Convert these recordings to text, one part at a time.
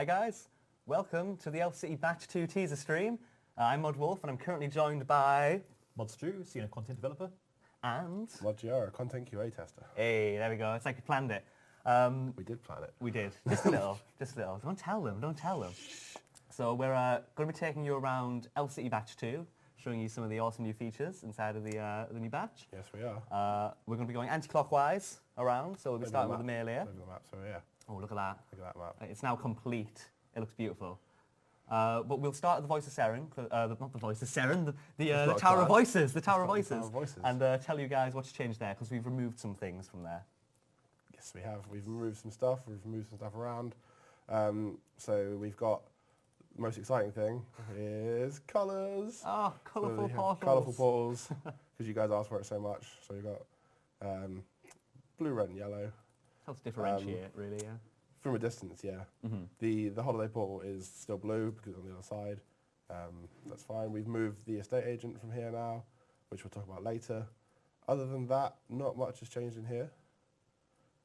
Hi guys, welcome to the Elf City Batch 2 teaser stream. I'm Mod Wolf and I'm currently joined by... Mod Stew, senior content developer. And... Mod Giara, content QA tester. Hey, there we go, it's like we planned it. We did plan it. We did, just a little, just a little. Don't tell them. So we're going to be taking you around Elf City Batch 2, showing you some of the awesome new features inside of the new batch. Yes, we are. We're going to be going anti-clockwise around, so we'll be starting with the Meilyr. Over the map, so yeah. Oh, look at that. Look at that map. It's now complete. It looks beautiful. But we'll start at the Voice of Seren, not the Voice of Seren, the Tower of Voices, the Tower of Voices, and tell you guys what's changed there, because we've removed some things from there. Yes, we have. We've removed some stuff. We've moved some stuff around. So we've got the most exciting thing is colours. Oh, colourful portals. Colourful portals, because you guys asked for it so much. So we've got blue, red, and yellow. Helps differentiate, really, yeah. From a distance, yeah. Mm-hmm. The holiday portal is still blue because it's on the other side. That's fine. We've moved the estate agent from here now, which we'll talk about later. Other than that, not much has changed in here.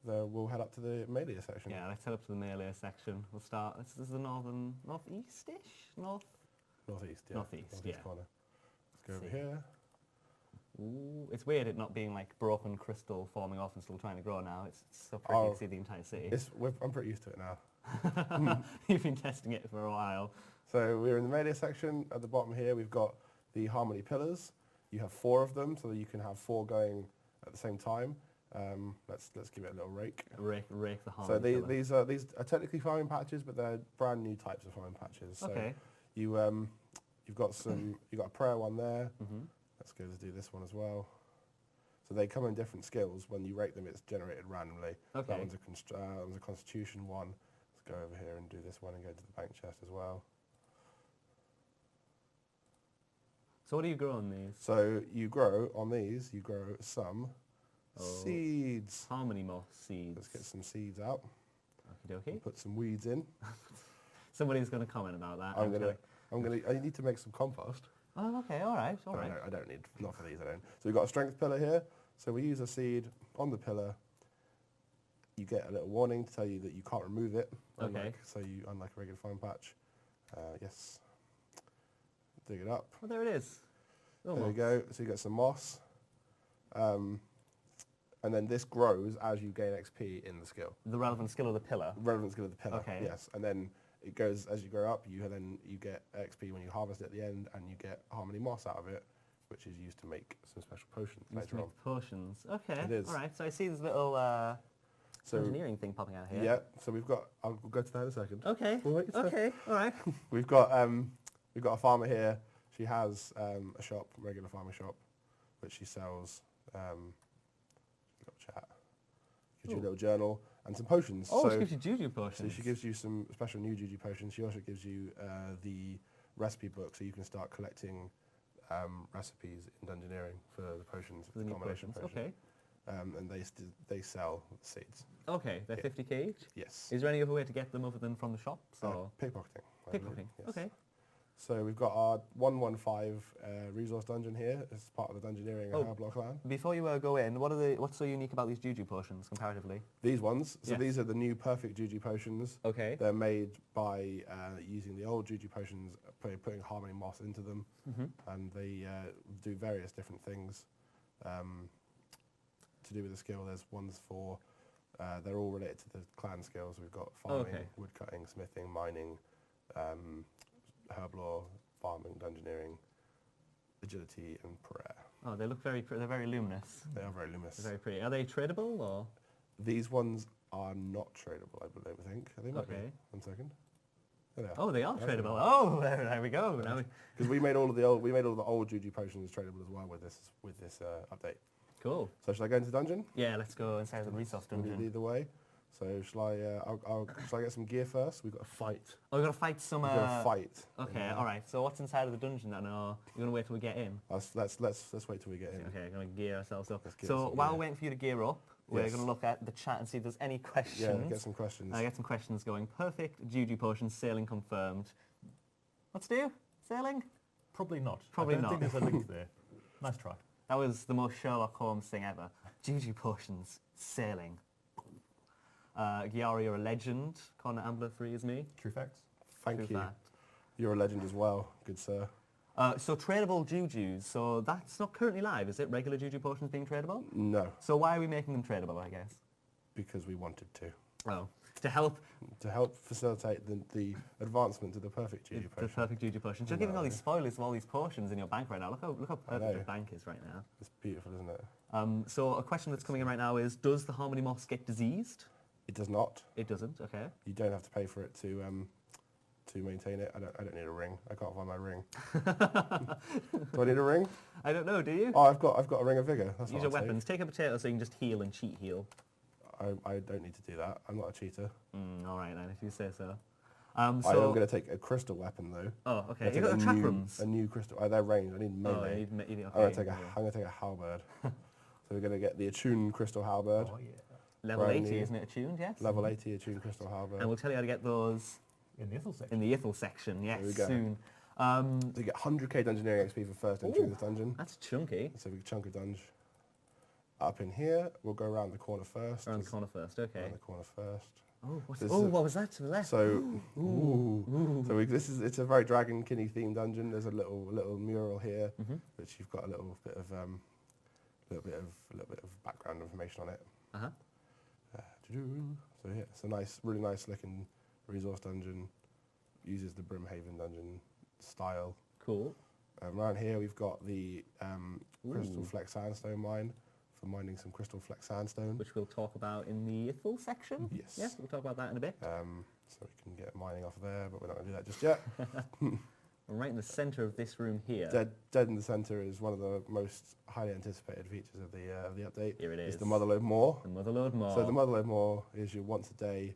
We'll head up to the Meilyr section. Yeah, let's head up to the Meilyr section. We'll start. This is the northeast-ish? Northeast, yeah. Northeast, yeah. Corner. Let's go over here. Ooh, it's weird it not being like broken crystal forming off and still trying to grow now. It's so pretty to see the entire city. I'm pretty used to it now. You've been testing it for a while. So we're in the Meilyr section. At the bottom here, we've got the harmony pillars. You have 4 of them, so that you can have 4 going at the same time. Let's give it a little rake. Rake the harmony. So these are technically farming patches, but they're brand new types of farming patches. So okay. You've got a prayer one there. Mm-hmm. Let's go to do this one as well. So they come in different skills. When you rate them, it's generated randomly. Okay. That one's a Constitution one. Let's go over here and do this one and go to the bank chest as well. So what do you grow on these? So you grow some seeds. Harmony moss seeds. Let's get some seeds out. Okie dokie. Put some weeds in. Somebody's going to comment about that. I need to make some compost. Oh, okay, all right. No, I don't need, not for these, I don't. So we've got a strength pillar here. So we use a seed on the pillar. You get a little warning to tell you that you can't remove it. Okay. Unlike a regular farm patch. Yes. Dig it up. Oh, there it is. There you go. So you get some moss. And then this grows as you gain XP in the skill. The relevant skill of the pillar? Relevant skill of the pillar, okay. Yes. And then it goes, as you grow up, you get XP when you harvest it at the end, and you get harmony moss out of it, which is used to make some special potions later on. Potions. Okay. It is. All right. So I see this little engineering thing popping out here. Yeah. So I'll go to that in a second. Okay. Okay. All right. We've got a farmer here. She has a shop, a regular farmer shop, which she sells. Got chat. Gives you a little journal and some potions. Oh, she gives you juju potions. So she gives you some special new juju potions. She also gives you the recipe book, so you can start collecting recipes in Dungeoneering for the potions, for the new combination potions. potion. Okay. And they sell seeds. Okay, they're 50k each? Yes. Is there any other way to get them other than from the shops? Or? Pickpocketing. Pickpocketing, yes. okay. So we've got our 115 resource dungeon here as part of the Dungeoneering and Herblore clan. Before you go in, what's so unique about these juju potions comparatively? These ones, so yes. These are the new perfect juju potions. Okay. They're made by using the old juju potions, putting harmony moss into them, and they do various different things to do with the skill. There's ones for, they're all related to the clan skills. We've got farming, woodcutting, smithing, mining, Herblore, farming, Dungeoneering, agility, and prayer. Oh, they look they're very luminous. They are very luminous. They're very pretty. Are they tradable or? These ones are not tradable, I think. They might be. 1 second. There they are. Oh, they are tradable. Oh, there we go. Because we made all of the old juju potions tradable as well with this update. Cool. So shall I go into the dungeon? Yeah, let's go inside the resource dungeon. Either way. So shall I get some gear first? We've got to fight. Oh, we've got to fight some... We've got to fight. Okay, all right. So what's inside of the dungeon then? Or you're going to wait till we get in? Let's wait till we get in. Okay, we're going to gear ourselves up. So while we're waiting for you to gear up, we're going to look at the chat and see if there's any questions. Yeah, get some questions. Get some questions going. Perfect juju potion, sailing confirmed. Let's do? Sailing? Probably not. Probably not. I don't think there's a link there. Nice try. That was the most Sherlock Holmes thing ever. Juju potions, sailing. Giara, you're a legend. Connor Ambler 3 is me. True facts. Thank True you. fact. You're a legend as well, good sir. So tradable jujus, so that's not currently live, is it? Regular juju potions being tradable? No, So why are we making them tradable, I guess? because we wanted to. Oh, to help To help facilitate the advancement to the perfect Juju the potion. perfect juju potions. You're giving all these spoilers of all these potions in your bank right now. Look how perfect your bank is right now. It's beautiful, isn't it? So a question that's coming in right now is, does the Harmony Moss get diseased? It does not. It doesn't, okay. You don't have to pay for it to maintain it. I don't need a ring. I can't find my ring. Do I need a ring? I don't know, do you? Oh, I've got a ring of vigor. That's Use what your I'll take. weapons. Take a potato so you can just heal and cheat heal. I don't need to do that. I'm not a cheater. All right then, if you say so. I am going to take a crystal weapon though. Oh, okay. I'm You gonna got take Chatrooms. a new crystal. Oh, they're ranged. I need Oh, melee. you need, okay. I'm going to take a halberd. So we're going to get the attuned crystal halberd. Oh, yeah. Level brand 80, new. isn't it attuned, yes? Level 80 attuned crystal halberd. And we'll tell you how to get those In the Ithell section. in the Ithell section, yes, There we go. soon. So you get 100k Dungeoneering XP for first entry in this dungeon. That's chunky. So we chunk a dungeon. Up in here, we'll go around the corner first. Around the corner first, okay. Around the corner first. Oh, This oh is- what was that to the left? So, it's a very Dragon Kinney themed dungeon. There's a little mural here, which you've got a little bit of background information on it. Uh-huh. So yeah, it's a really nice looking resource dungeon. Uses the Brimhaven dungeon style. Cool. Around here we've got the Crystal Ooh. Flex Sandstone mine for mining some Crystal Flex Sandstone. Which we'll talk about in the Ithell section. Yes. Yes, we'll talk about that in a bit. So we can get mining off there, but we're not going to do that just yet. And right in the centre of this room here. Dead in the centre is one of the most highly anticipated features of the update. Here it It's is. the Motherlode Maw. The Motherlode Maw. So the Motherlode Maw is your once a day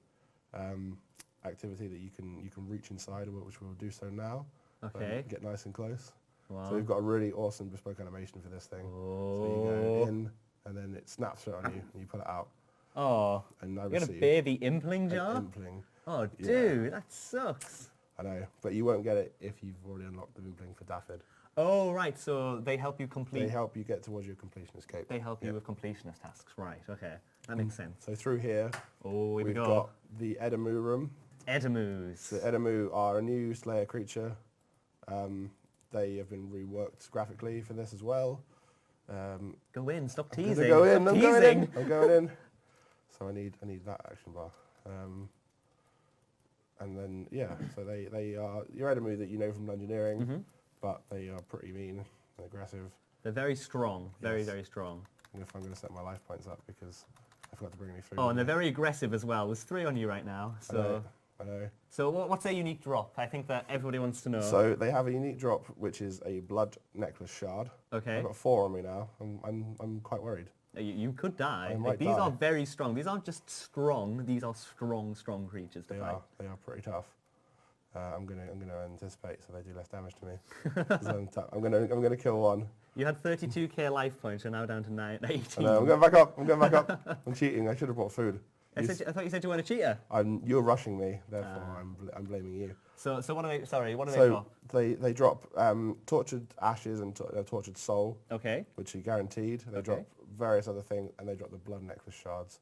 activity that you can reach inside, which we'll do so now. Okay. Get nice and close. Wow. So we've got a really awesome bespoke animation for this thing. So you go in, and then it snaps it on you, and you pull it out. Oh, And I you're going to receive baby impling an jar? impling. Oh, Yeah. dude, that sucks. I know, but you won't get it if you've already unlocked the impling for Daffod. Oh, right, so they help you complete... They help you get towards your completionist cape. They help you Yep. with completionist tasks, right, okay. That makes sense. So through here, Oh, here we we've go. got the Edamu room. Edamus. The Edamu are a new Slayer creature. They have been reworked graphically for this as well. Go in, stop I'm gonna teasing. go in, Stop I'm teasing. going in. I'm going in. So I need that action bar. And then so they are your Edamu that you know from Dungeoneering, but they are pretty mean and aggressive. They're very strong, very, Yes. very strong. And if I'm going to set my life points up because I forgot to bring any food. Oh, and they're with me. very aggressive as well. There's 3 on you right now. So, I know. so what's their unique drop? I think that everybody wants to know. So they have a unique drop, which is a blood necklace shard. Okay. I've got 4 on me now. I'm quite worried. You could die. I Like, might these die. are very strong. These aren't just strong. These are strong, strong creatures to They fight. are. They are pretty tough. I'm gonna anticipate so they do less damage to me. So I'm gonna kill one. You had 32k life points. You're now down to 18. I know, I'm going back up. I'm going back up. I'm cheating. I should have brought food. I thought you said you weren't a cheater. You're rushing me, therefore I'm blaming you. So what do they? Sorry, what do they So drop? they drop tortured ashes and tortured soul, Okay. which are guaranteed. They drop various other things, and they drop the blood necklace shards,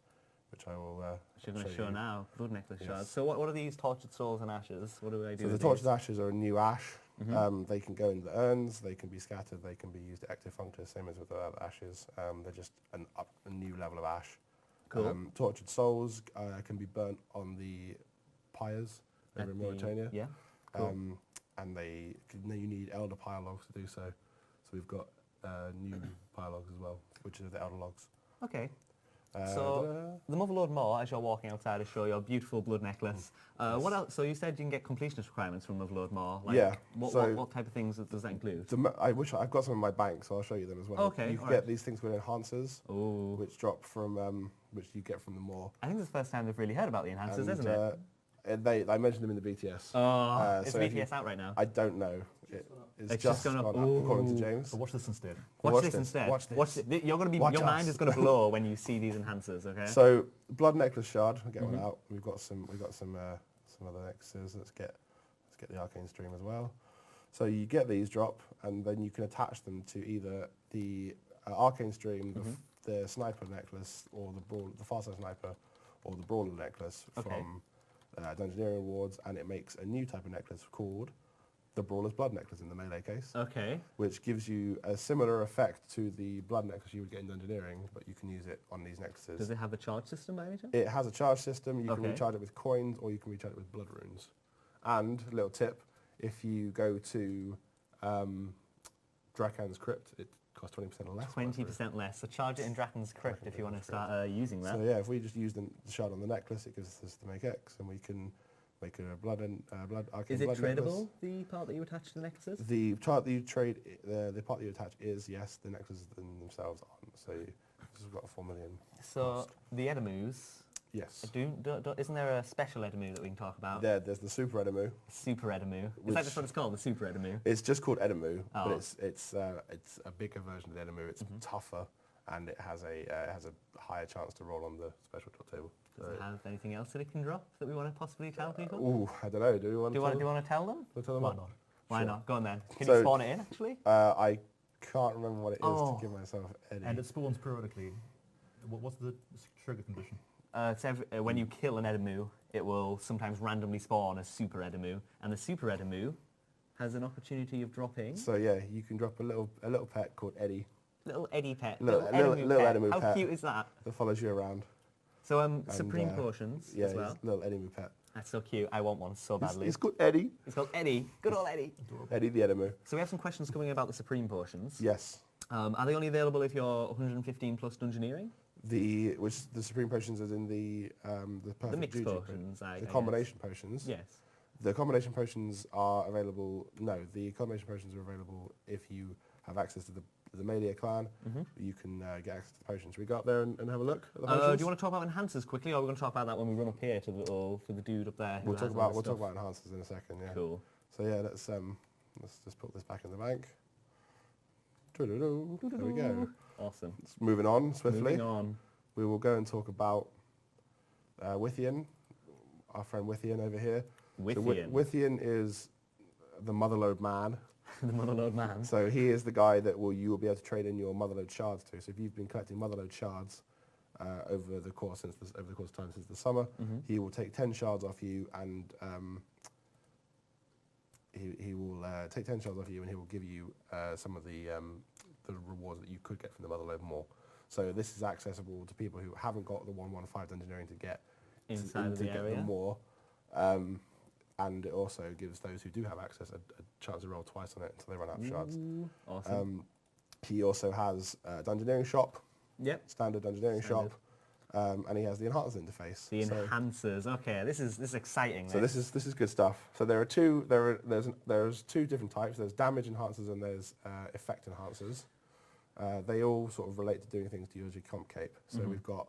which I will. Which you're going to show show you. now. Blood necklace Yes. shards. So what are these tortured souls and ashes? What do they do? So the with tortured these? ashes are a new ash. They can go into the urns. They can be scattered. They can be used active functors, same as with the other ashes. They're just a new level of ash. Cool. Tortured souls can be burnt on the pyres over At in the- Mauritania. Yeah. Cool. And you need elder pyre logs to do so. So we've got new pyre logs as well, which are the elder logs. Okay. So the Motherlode Maw, as you're walking outside to show your beautiful blood necklace. What else? So you said you can get completionist requirements from Motherlode Maw. Like, Yeah, What type of things does that include? I wish I've got some in my bank, so I'll show you them as well. Okay, You can alright. get these things called enhancers, Oh. which drop from which you get from the Maw. I think this is the first time they've really heard about the enhancers, And, isn't it? I mentioned them in the BTS. Oh, is so if you- BTS out right now? I don't know. It's It's just just gone up. according to James. So watch this instead. Watch this instead. Watch this. You're gonna be. Watch your mind us. is gonna blow when you see these enhancers. Okay. So blood necklace shard. I'll get one out. We've got some other necklaces. Let's get the arcane stream as well. So you get these drop, and then you can attach them to either the arcane stream, the sniper necklace, or the far side sniper, or the Brawler necklace from Dungeoneering Awards, and it makes a new type of necklace called the Brawler's Blood necklace in the melee case. Okay. Which gives you a similar effect to the blood necklace you would get in Dungeoneering, but you can use it on these necklaces. Does it have a charge system by any chance? It has a charge system. You can recharge it with coins, or you can recharge it with blood runes. And, a little tip, if you go to Drakan's Crypt, it costs 20% less. 20% less. So charge it in Draken's Crypt if you want to start using that. So yeah, if we just use the shard on the necklace, it gives us the make X, and we can make a blood arcane. Is it blood tradable, necklace. the part that you attach to the necklaces? The part that you trade, the part that you attach is, yes, the necklaces themselves aren't. So this has got a 4 million. So cost. the Edamus, Yes. isn't there a special Edamu that we can talk about? There's the Super Edamu. Super Edamu. Is that just what it's called, the Super Edamu? It's just called Edamu, Oh. but it's a bigger version of the Edamu. It's tougher, and it has a higher chance to roll on the special top table. Does it have anything else that it can drop that we want to possibly tell people? Ooh, I don't know. Do you want to tell them? tell them? Why not? Why Sure. not? Go on then. Can So- you spawn it in, actually? I can't remember what it is Oh. to give myself Eddie. And it spawns periodically. What's the trigger condition? It's when you kill an Edamu, it will sometimes randomly spawn a Super Edamu, and the Super Edamu has an opportunity of dropping So yeah, you can drop a little pet called Eddie little Eddie pet. Little Edamu Edamu How pet. cute is that? that follows you around. So Supreme Potions Yeah, as well. he's a little Edamu pet. That's so cute. I want one so badly. It's called Eddie. It's called Eddie. Good old Eddie. Eddie the Edamu. So we have some questions coming about the Supreme Potions. Yes. Are they only available if you're 115 plus Dungeoneering? The Supreme Potions is in the perfect mixed Juju potions, the combination potions. Yes. The combination potions are available. No, the combination potions are available if you have access to the Meilyr clan. You can get access to the potions. Should we go up there and have a look at the Do potions? you want to talk about enhancers quickly, or are we going to talk about that when we run up here to the dude up there? We'll talk about enhancers in a second. Yeah. Cool. So yeah, let's just put this back in the bank. There we go. Awesome. Moving on swiftly. Moving on. We will go and talk about Withian, our friend Withian over here. Withian. So Withian is the Motherlode man. The Motherlode man. So he is the guy that you will be able to trade in your Motherlode shards to. So if you've been collecting Motherlode shards over the course of time since the summer, he will take 10 shards off you, and he will take 10 shards off you, and he will give you some of the rewards that you could get from the Motherlode more. So this is accessible to people who haven't got the 115 Dungeoneering to get Inside of the get area. them more. And it also gives those who do have access a chance to roll twice on it until they run out of shards. Awesome. He also has a Dungeoneering shop, Yep. standard Dungeoneering shop, and he has the enhancers interface. The So- enhancers. Okay, this is exciting. So this is good stuff. So there's two different types. There's damage enhancers and there's effect enhancers. They all sort of relate to doing things to your comp cape. So we've got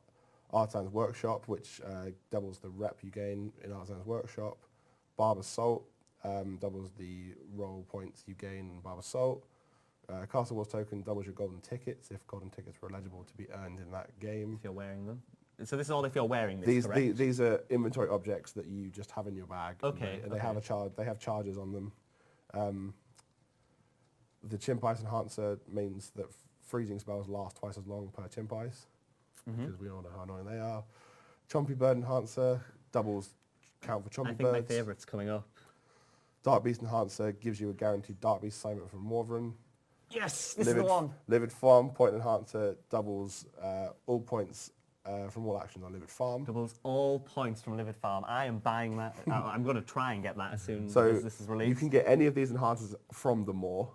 Artisan's Workshop, which doubles the rep you gain in Artisan's Workshop. Barber's Salt doubles the roll points you gain in Barber's Salt. Castle Wars token doubles your golden tickets if golden tickets were eligible to be earned in that game. If you're wearing them. So this is all if you're wearing this, correct? These are inventory objects that you just have in your bag. Okay, They have a charge. They have charges on them. The Chimp Ice Enhancer means that freezing spells last twice as long per Chimp Ice, because we all know how annoying they are. Chompy Bird Enhancer doubles count for Chompy I think my Birds. favourite's coming up. Dark Beast Enhancer gives you a guaranteed Dark Beast assignment from Morvran. Yes, this is the one. Livid Farm Point Enhancer doubles all points from all actions on Livid Farm. Doubles all points from Livid Farm. I am buying that. I'm going to try and get that as soon So as this is released. you can get any of these enhancers from the Moor.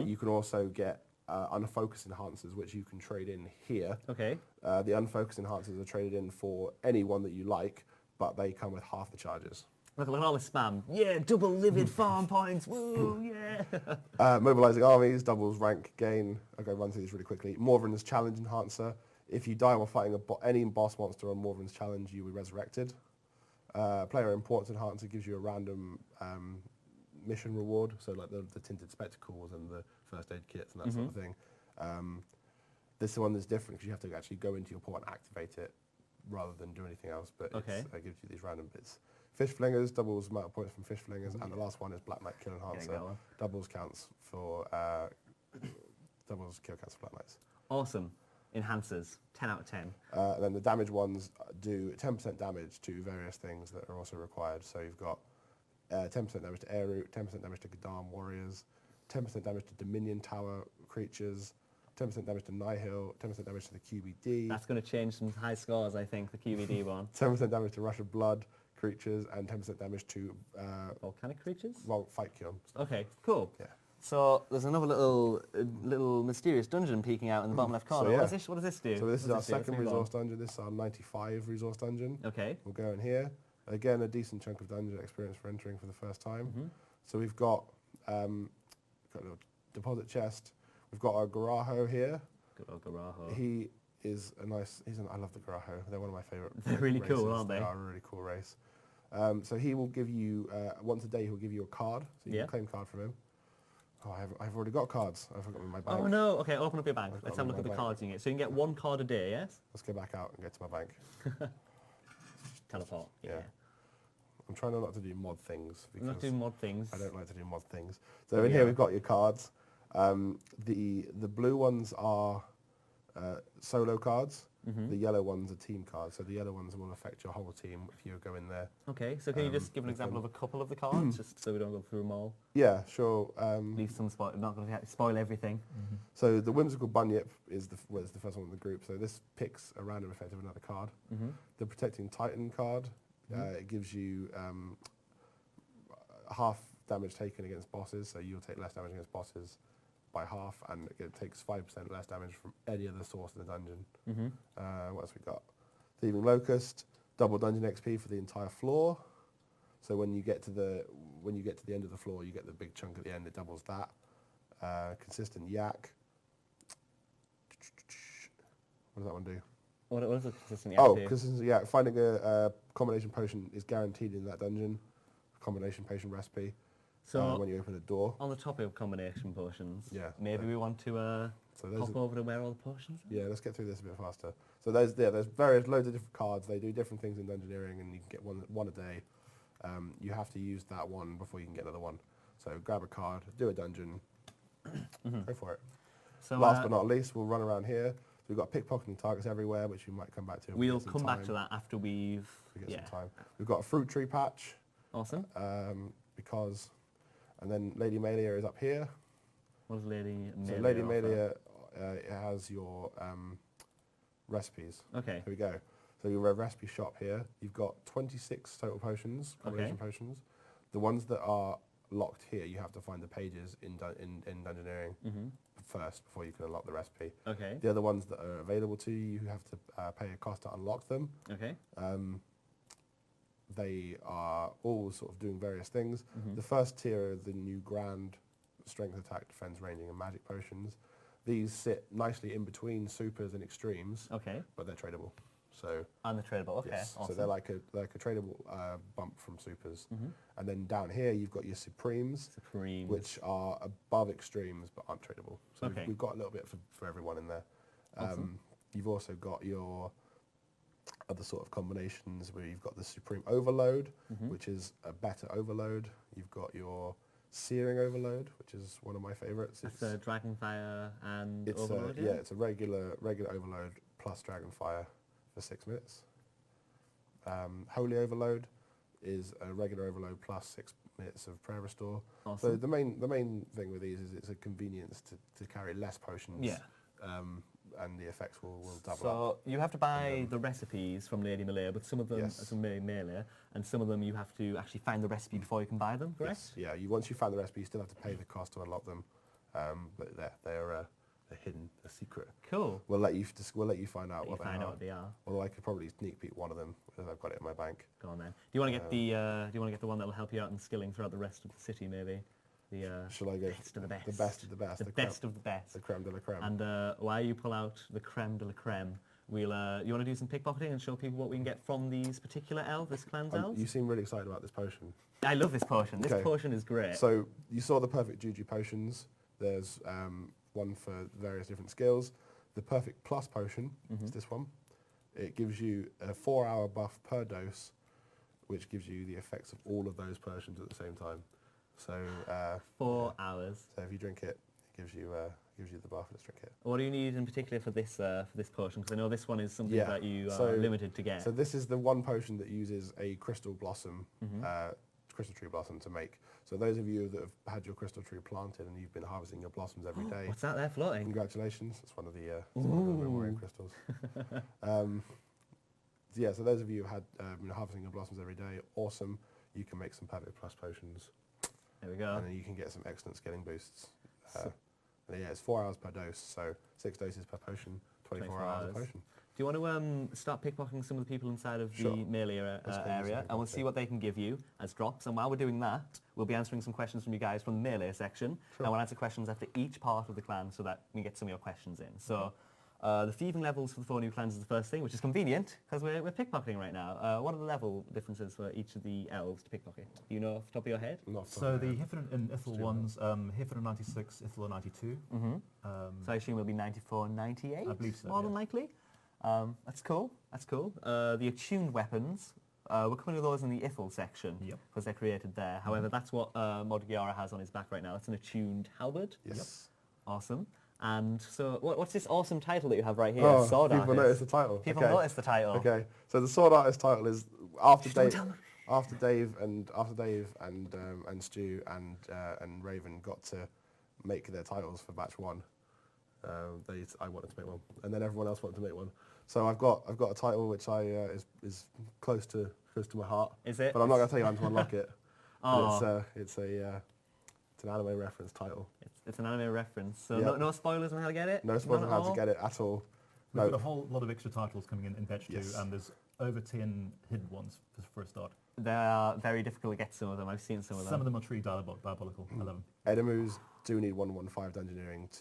You can also get unfocused enhancers, which you can trade in here. Okay. The unfocused enhancers are traded in for any one that you like, but they come with half the charges. Look at all this spam. Yeah, double Livid Farm points. Woo, yeah. Mobilizing armies doubles rank gain. I'll go run through these really quickly. Morvran's Challenge Enhancer. If you die while fighting any boss monster on Morvran's Challenge, you will be resurrected. Player Importance Enhancer gives you a random mission reward, so like the tinted spectacles and the first aid kits and that sort of thing. This is the one that's different because you have to actually go into your port and activate it rather than do anything else, but it gives you these random bits. Fish Flingers doubles amount of points from Fish Flingers, and the last one is Black Knight Kill Enhancer. Doubles kill counts for Black Knights. Awesome. Enhancers, 10 out of 10. And then the damage ones do 10% damage to various things that are also required. So you've got 10% damage to air root, 10% damage to Gadam warriors, 10% damage to Dominion Tower creatures, 10% damage to Nihil, 10% damage to the QBD. That's going to change some high scores, I think, the QBD one. 10% damage to Rush of Blood creatures, and 10% damage to volcanic creatures? Well, fight kiln. Okay, cool. Yeah. So there's another little mysterious dungeon peeking out in the bottom left corner. So, yeah. What does this do? So this is our second resource dungeon. This is our 95 resource dungeon. Okay. We'll go in here. Again, a decent chunk of dungeon experience for entering for the first time. So we've got a little deposit chest. We've got our Garaho here. Good old Garaho. He is a nice. I love the Garaho. They're one of my favorite. They're really races. cool, aren't they? They are a really cool race. So he will give you once a day. He'll give you a card. So you can claim a card from him. Oh, I've already got cards. I forgot them in my bank. Oh no! Okay, open up your bank. Let's have a look at the bank. cards you can get. So you can get one card a day, yes? Let's go back out and get to my bank. Teleport. Yeah. I'm trying not to do mod things. I'm not doing mod things. I don't like to do mod things. So in here we've got your cards. The blue ones are solo cards. The yellow ones are team cards. So the yellow ones will affect your whole team if you go in there. Okay, so can you just give an example of a couple of the cards, just so we don't go through them all? Yeah, sure. Leave some spoil. Not going to spoil everything. So the Whimsical Bunyip is the first one in the group. So this picks a random effect of another card. The Protecting Titan card, it gives you half damage taken against bosses. So you'll take less damage against bosses by half, and it takes 5% less damage from any other source in the dungeon. What else we got? Thieving Locust, double dungeon XP for the entire floor. So when you get to the end of the floor, you get the big chunk at the end. It doubles that. Consistent Yak. What does that one do? What is a consistent Yak? Oh, consistent Yak. Finding a combination potion is guaranteed in that dungeon. Combination potion recipe. So when you open a door. On the topic of combination potions, Yeah. maybe we want to hop over to where all the potions are? Yeah, let's get through this a bit faster. So there's loads of different cards. They do different things in Dungeoneering, and you can get one a day. You have to use that one before you can get another one. So grab a card, do a dungeon, go for it. So Last but not least, we'll run around here. So we've got pickpocketing targets everywhere, which we might come back to. If we'll come back to that after we've... We get some time. We've got a fruit tree patch. Awesome. And then Lady Meilyr is up here. What does Lady Meilyr So Lady offer? Meilyr has your recipes. Okay. Here we go. So your recipe shop here. You've got 26 total potions, combination potions. The ones that are locked here, you have to find the pages in Dungeoneering first before you can unlock the recipe. Okay. The other ones that are available to you, you have to pay a cost to unlock them. Okay. They are all sort of doing various things. The first tier are the new grand strength, attack, defense, ranging, and magic potions. These sit nicely in between supers and extremes. Okay. But they're tradable. So. And they're tradable. Okay. Yes. Awesome. So they're like a tradable bump from supers. And then down here you've got your supremes, which are above extremes but aren't tradable. So we've got a little bit for everyone in there. Awesome. You've also got your other sort of combinations where you've got the Supreme Overload, which is a better overload. You've got your Searing Overload, which is one of my favourites. It's a Dragonfire and it's Overload, yeah, it's a regular Overload plus Dragonfire for 6 minutes. Holy Overload is a regular Overload plus 6 minutes of Prayer Restore. Awesome. So the main thing with these is it's a convenience to carry less potions. Yeah. And the effects will double up. So you have to buy the recipes from Lady Meilyr, but some of them, from Meilyr, and some of them you have to actually find the recipe before you can buy them, correct? Yes. Yeah, once you find the recipe, you still have to pay the cost to unlock them. But they're hidden, a secret. Cool. We'll let you find out what they are. Although I could probably sneak peek one of them because I've got it in my bank. Go on then. Do you want to get the one that will help you out in skilling throughout the rest of the city, maybe? Shall I go best of the best? The best of the best. The best of the best. The creme de la creme. And while you pull out the creme de la creme, you want to do some pickpocketing and show people what we can get from these particular this clan's elves? You seem really excited about this potion. I love this potion. This potion is great. So you saw the perfect juju potions. There's one for various different skills. The perfect plus potion is this one. It gives you a 4-hour buff per dose, which gives you the effects of all of those potions at the same time. So 4 hours. So if you drink it, gives you the buff for the strict hit. What do you need in particular for this potion? Because I know this one is something that you are limited to get. So this is the one potion that uses a crystal blossom, crystal tree blossom to make. So those of you that have had your crystal tree planted and you've been harvesting your blossoms every day. What's that there floating? Congratulations! It's one of the Memorial crystals. Yeah, so those of you who had harvesting your blossoms every day, awesome. You can make some perfect plus potions. There we go. And then you can get some excellent scaling boosts. Yeah, it's 4 hours per dose, so 6 doses per potion, 24 hours a potion. Do you want to start pickpocketing some of the people inside of the Meilyr area, and we'll see what they can give you as drops. And while we're doing that, we'll be answering some questions from you guys from the Meilyr section. And we'll answer questions after each part of the clan so that we get some of your questions in. So the thieving levels for the 4 new clans is the first thing, which is convenient because we're pickpocketing right now. What are the level differences for each of the elves to pickpocket? Do you know off the top of your head? So the Hefin and Ithell ones, Hefin are 96, Ithell are 92. So I assume it'll be 94, 98? I believe so, more than likely. That's cool. That's cool. The attuned weapons, we're coming to those in the Ithell section because they're created there. However, that's what Mod Giara has on his back right now. That's an attuned halberd. Yes. Awesome. And so, what's this awesome title that you have right here? Oh, Sword people Artist. notice the title. People notice the title. Okay, so the Sword Artist title is after Dave and Stu and Raven got to make their titles for batch 1. I wanted to make one, and then everyone else wanted to make one. So I've got a title which is close to my heart. Is it? But I'm not going to tell you how to unlock it. It's an anime reference title. It's an anime reference, so no spoilers on how to get it? No spoilers on how to get it at all. We've got a whole lot of extra titles coming in batch 2, and there's over 10 hidden ones for a start. They are very difficult to get, some of them. I've seen some of them. Some of them are truly diabolical. I love them. Edemus do need 115 Dungeoneering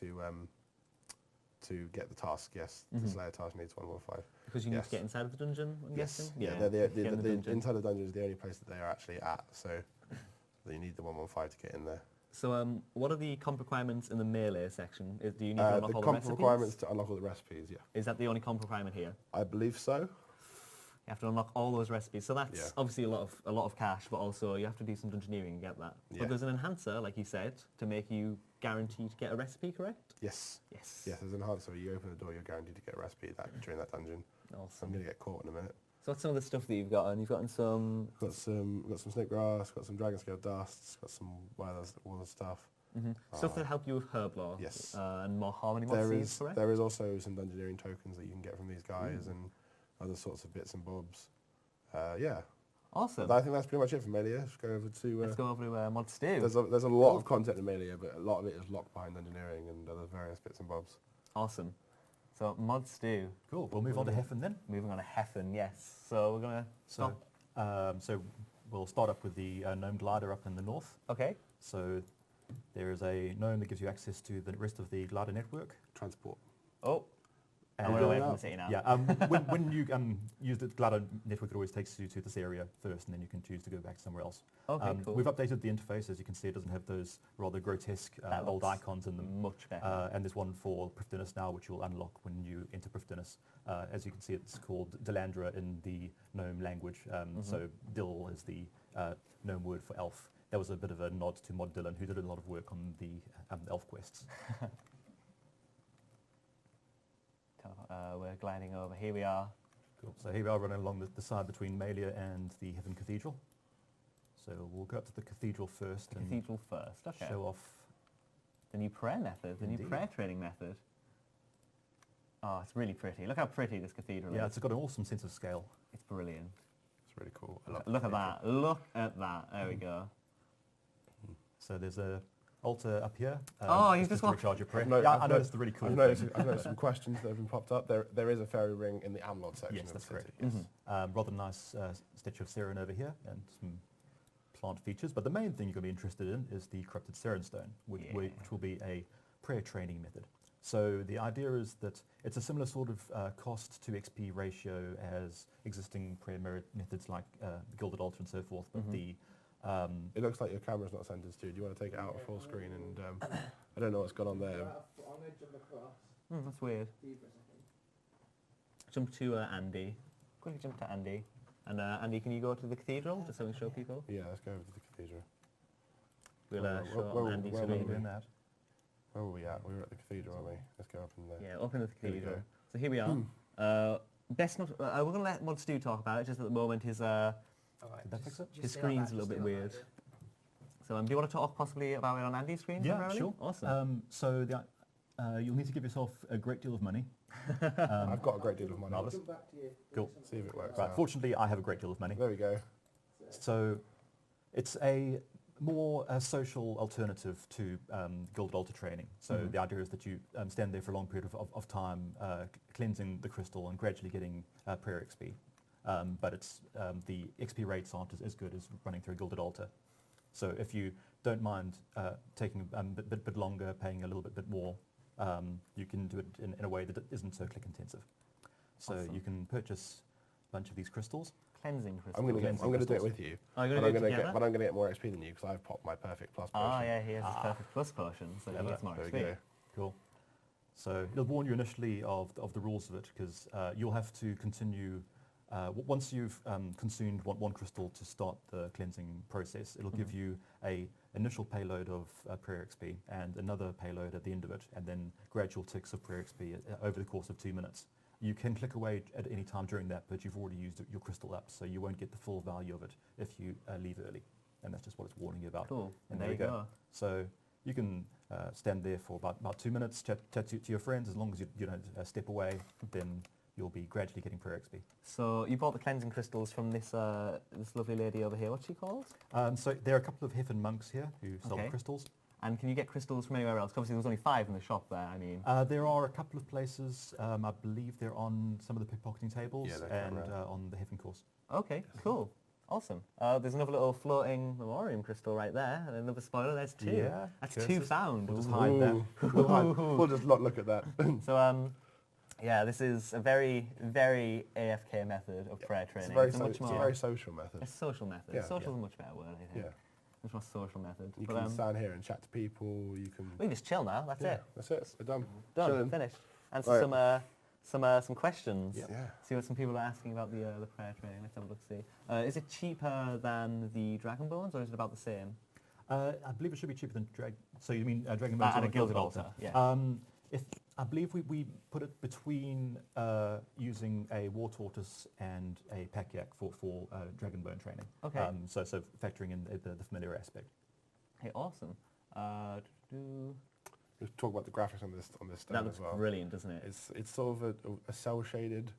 to get the task, yes. The Slayer task needs 115. Because you need to get inside of the dungeon, I'm guessing? Yeah, inside the dungeon is the only place that they are actually at, so you need the 115 to get in there. So what are the comp requirements in the Meilyr section? Do you need to unlock all the recipes? The comp requirements to unlock all the recipes, yeah. Is that the only comp requirement here? I believe so. You have to unlock all those recipes. So that's obviously a lot of cash, but also you have to do some dungeoneering and get that. Yeah. But there's an enhancer, like you said, to make you guaranteed to get a recipe, correct? Yes. Yes, there's an enhancer. You open the door, you're guaranteed to get a recipe during that dungeon. Awesome. I'm going to get caught in a minute. So what's some of the stuff that you've gotten? You've gotten some... Got some snake grass, got some dragon scale dusts, got some other stuff. Stuff that help you with Herblore. Yes. And more harmony mods, correct? There is also some dungeoneering tokens that you can get from these guys and other sorts of bits and bobs. Yeah. Awesome. But I think that's pretty much it for Meilyr. Let's go over to... Let's go over to Mod Stew. There's a lot of content in Meilyr, but a lot of it is locked behind dungeoneering and other various bits and bobs. Awesome. So Mod Stew. Cool. We'll move on to Hefin then. Moving on to Hefin, yes. So we're going to stop. So we'll start up with the gnome glider up in the north. Okay. So there is a gnome that gives you access to the rest of the glider network. Transport. Oh. And we're away from the city now. Yeah, when you use the glider network, it always takes you to this area first, and then you can choose to go back somewhere else. Okay, cool. We've updated the interface. As you can see, it doesn't have those rather grotesque old icons in them. Much better. And there's one for Prifddinas now, which you'll unlock when you enter Prifddinas. As you can see, it's called Dilandra in the gnome language. So Dil is the gnome word for elf. That was a bit of a nod to Mod Dylan, who did a lot of work on the elf quests. We're gliding over. Here we are. Cool. So here we are running along the side between Meilyr and the Hefin Cathedral. So we'll go up to the cathedral first. Cathedral first, okay. Show off the new prayer method, the new prayer training method. Oh, it's really pretty. Look how pretty this cathedral is. Yeah, it's got an awesome sense of scale. It's brilliant. It's really cool. Look at that. Look at that. There we go. So there's a altar up here. You've just recharge your prayer. I noticed the really cool. I've noticed some questions that have been popped up. There is a fairy ring in the Amlodd section. Yes, of that's the city. correct. Yes. Rather nice statue of Seren over here and some plant features. But the main thing you're going to be interested in is the corrupted Seren stone, which will be a prayer training method. So the idea is that it's a similar sort of cost to XP ratio as existing prayer merit methods like the Gilded Altar and so forth. But it looks like your camera's not centered, Stu. Do you want to take it out of full screen? And I don't know what's gone on there. That's weird. Jump to Andy. Quickly jump to Andy. And Andy, can you go to the cathedral just so we can show people? Yeah, let's go over to the cathedral. We'll show Andy where so are we doing that? Where were we at? We were at the cathedral, aren't we? Let's go up in there. Yeah, up in the Here we cathedral. go. So here we are. Best not. We're going to let Mod Stu talk about it. Just at the moment, his Did that fix it? his screen's a little bit weird. So do you want to talk possibly about it on Andy's screen? Yeah, primarily? sure. Awesome. So you'll need to give yourself a great deal of money. I've got a great deal of money. Marvelous. Cool. See if it works Right. out. Fortunately, I have a great deal of money. There we go. So it's a more social alternative to Gilded Altar training. So the idea is that you stand there for a long period of time, cleansing the crystal and gradually getting prayer XP. But it's the XP rates aren't as good as running through a Gilded Altar. So if you don't mind taking a bit longer, paying a little bit more, you can do it in a way that isn't so click intensive. So Awesome. you can purchase a bunch of these crystals. Cleansing crystal. I'm going to do it with you. Oh, you're But going I'm to do it going to together? but I'm going to get more XP than you because I've popped my perfect plus potion. Oh, yeah, he has his perfect plus potion, so he gets more There we XP. go. Cool. So it'll warn you initially of the rules of it because you'll have to continue. Once you've consumed one crystal to start the cleansing process, it'll give you a initial payload of prayer XP and another payload at the end of it, and then gradual ticks of prayer XP over the course of 2 minutes. You can click away at any time during that, but you've already used your crystal up, so you won't get the full value of it if you leave early. And that's just what it's warning you about. Cool. And there you go. So you can stand there for about 2 minutes, chat to your friends. As long as you don't step away, then you'll be gradually getting prayer XP. So you bought the cleansing crystals from this this lovely lady over here. What's she called? So there are a couple of Hefin monks here who sell the Okay. crystals. And can you get crystals from anywhere else? 'Cause obviously, there was only 5 in the shop there. I mean, There are a couple of places. I believe they're on some of the pickpocketing tables Yeah, they're and quite rare. on the Hefin course. okay, cool, awesome. There's another little floating memoriam crystal right there, and another spoiler. There's 2. Yeah, That's curses. 2 found. We'll just Ooh. hide that. We'll just not look at that. So yeah, this is a very, very AFK method of prayer It's training. a very, It's a much it's a more very social method. a social method. Yeah. Social is a much better word, I think. Yeah. Much more social method. You But, can stand here and chat to people. You can. we can just chill now. That's Yeah, it. that's it. We're done. Done. Chilling. Finished. Answer Right. some questions. Yeah. See what some people are asking about the prayer training. Let's have a look. See. Is it cheaper than the Dragon Bones, or is it about the same? I believe it should be cheaper than So you mean Dragon Bones At or a Gilded Altar, yeah. I believe we put it between using a War Tortoise and a Pack-Yak for Dragonbone training. Okay. So factoring in the familiar aspect. Hey, awesome. Let's talk about the graphics on this That stone looks as well. brilliant, doesn't it? It's sort of a cell shaded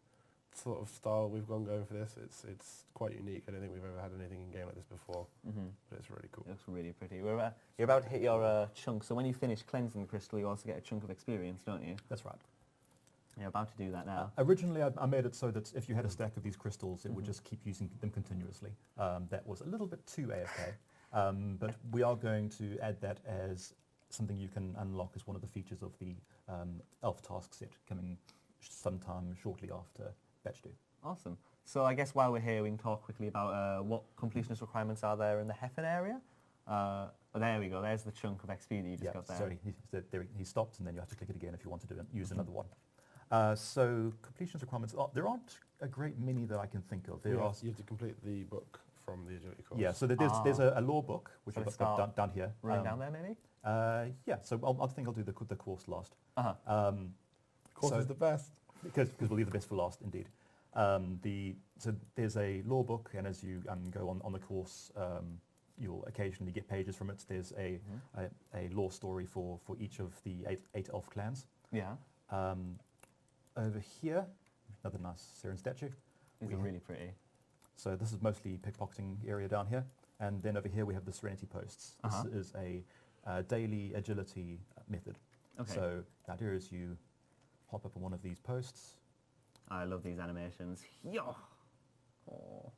sort of style we've going for this. It's quite unique. I don't think we've ever had anything in game like this before, but it's really cool. It looks really pretty. You're about to hit your chunk, so when you finish cleansing the crystal, you also get a chunk of experience, don't you? That's right. You're about to do that now. Originally, I made it so that if you had a stack of these crystals, it would just keep using them continuously. That was a little bit too AFK, but we are going to add that as something you can unlock as one of the features of the Elf task set coming sometime shortly after Batch 2. Awesome. So I guess while we're here, we can talk quickly about what completionist requirements are there in the Hefin area. Oh, there we go. There's the chunk of XP that you just got there. So he stopped, and then you have to click it again if you want to use another one. So completions requirements, there aren't a great many that I can think of. You have to complete the book from the agility course. Yeah, so there's a lore book, which So I've let's got start down here. Running down there, maybe? Yeah, so I think I'll do the course last. Course so- is the best. Because we'll leave the best for last, indeed. So there's a lore book, and as you go on the course, you'll occasionally get pages from it. There's a lore story for each of the eight elf clans. Yeah. Over here, another nice Seren statue. These are really pretty. So this is mostly pickpocketing area down here. And then over here we have the Serenity Posts. This is a daily agility method. Okay. So the idea is you hop up on one of these posts, I love these animations. Yo! Oh.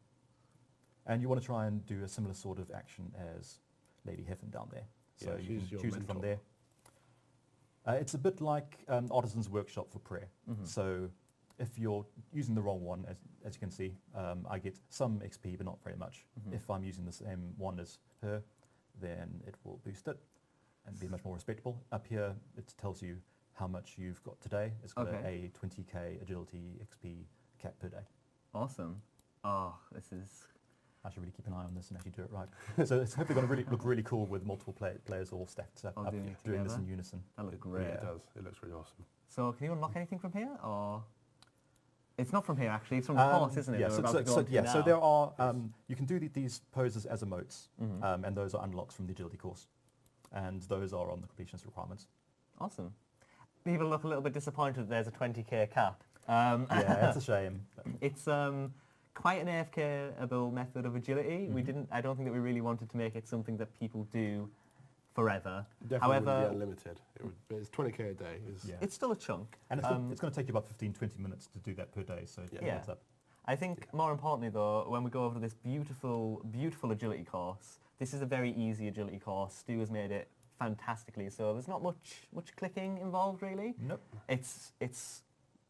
and you want to try and do a similar sort of action as Lady Hefin down there. So Yeah, you she's can your choose it from mentor. there. It's a bit like Artisan's Workshop for prayer. So if you're using the wrong one, as you can see, I get some XP, but not very much. If I'm using the same one as her, then it will boost it and be much more respectable. Up here, it tells you how much you've got today. It's got a 20k agility XP cap per day. Awesome. Oh, this is I should really keep an eye on this and actually do it right. So it's hopefully going to look really cool with multiple players all stacked up, doing this in unison. That looks great. Yeah, it does. It looks really awesome. So can you unlock anything from here, or it's not from here actually? It's from the course, isn't it? Yeah. So there are you can do these poses as emotes, and those are unlocks from the agility course, and those are on the completionist requirements. Awesome. People look a little bit disappointed that there's a 20k cap. Yeah, it's a shame. It's quite an AFK-able method of agility. I don't think that we really wanted to make it something that people do forever. Definitely However, wouldn't be unlimited. But it's 20k a day. It's still a chunk. And it's going to take you about 15-20 minutes to do that per day, so it adds up. I think more importantly though, when we go over to this beautiful, beautiful agility course, this is a very easy agility course. Stu has made it fantastically, so there's not much clicking involved really. Nope. It's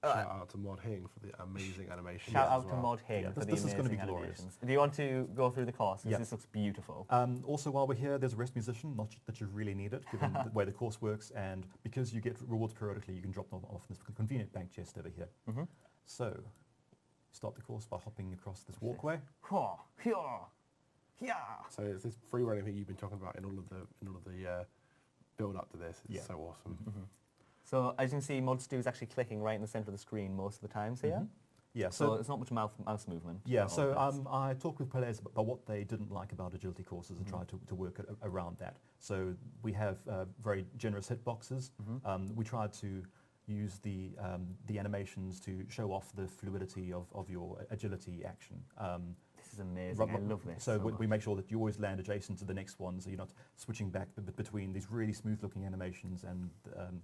shout out to Mod Hing for the amazing animation. Shout out to Mod Hing for the this is going to amazing be glorious. animations. Do you want to go through the course? Because this looks beautiful. Also, while we're here, there's a rest musician, not that you really need it, given the way the course works, and because you get rewards periodically, you can drop them off in this convenient bank chest over here. So, start the course by hopping across this walkway. So it's this free running thing you've been talking about in all of the build up to this. It's so awesome. So as you can see, Mod Stu is actually clicking right in the centre of the screen most of the time. So Yeah, so it's not much mouse movement. Yeah, so I talked with players about what they didn't like about agility courses and tried to work around that. So we have very generous hitboxes. We tried to use the animations to show off the fluidity of your agility action. This is amazing. I love this. So we make sure that you always land adjacent to the next one, so you're not switching back between these really smooth-looking animations and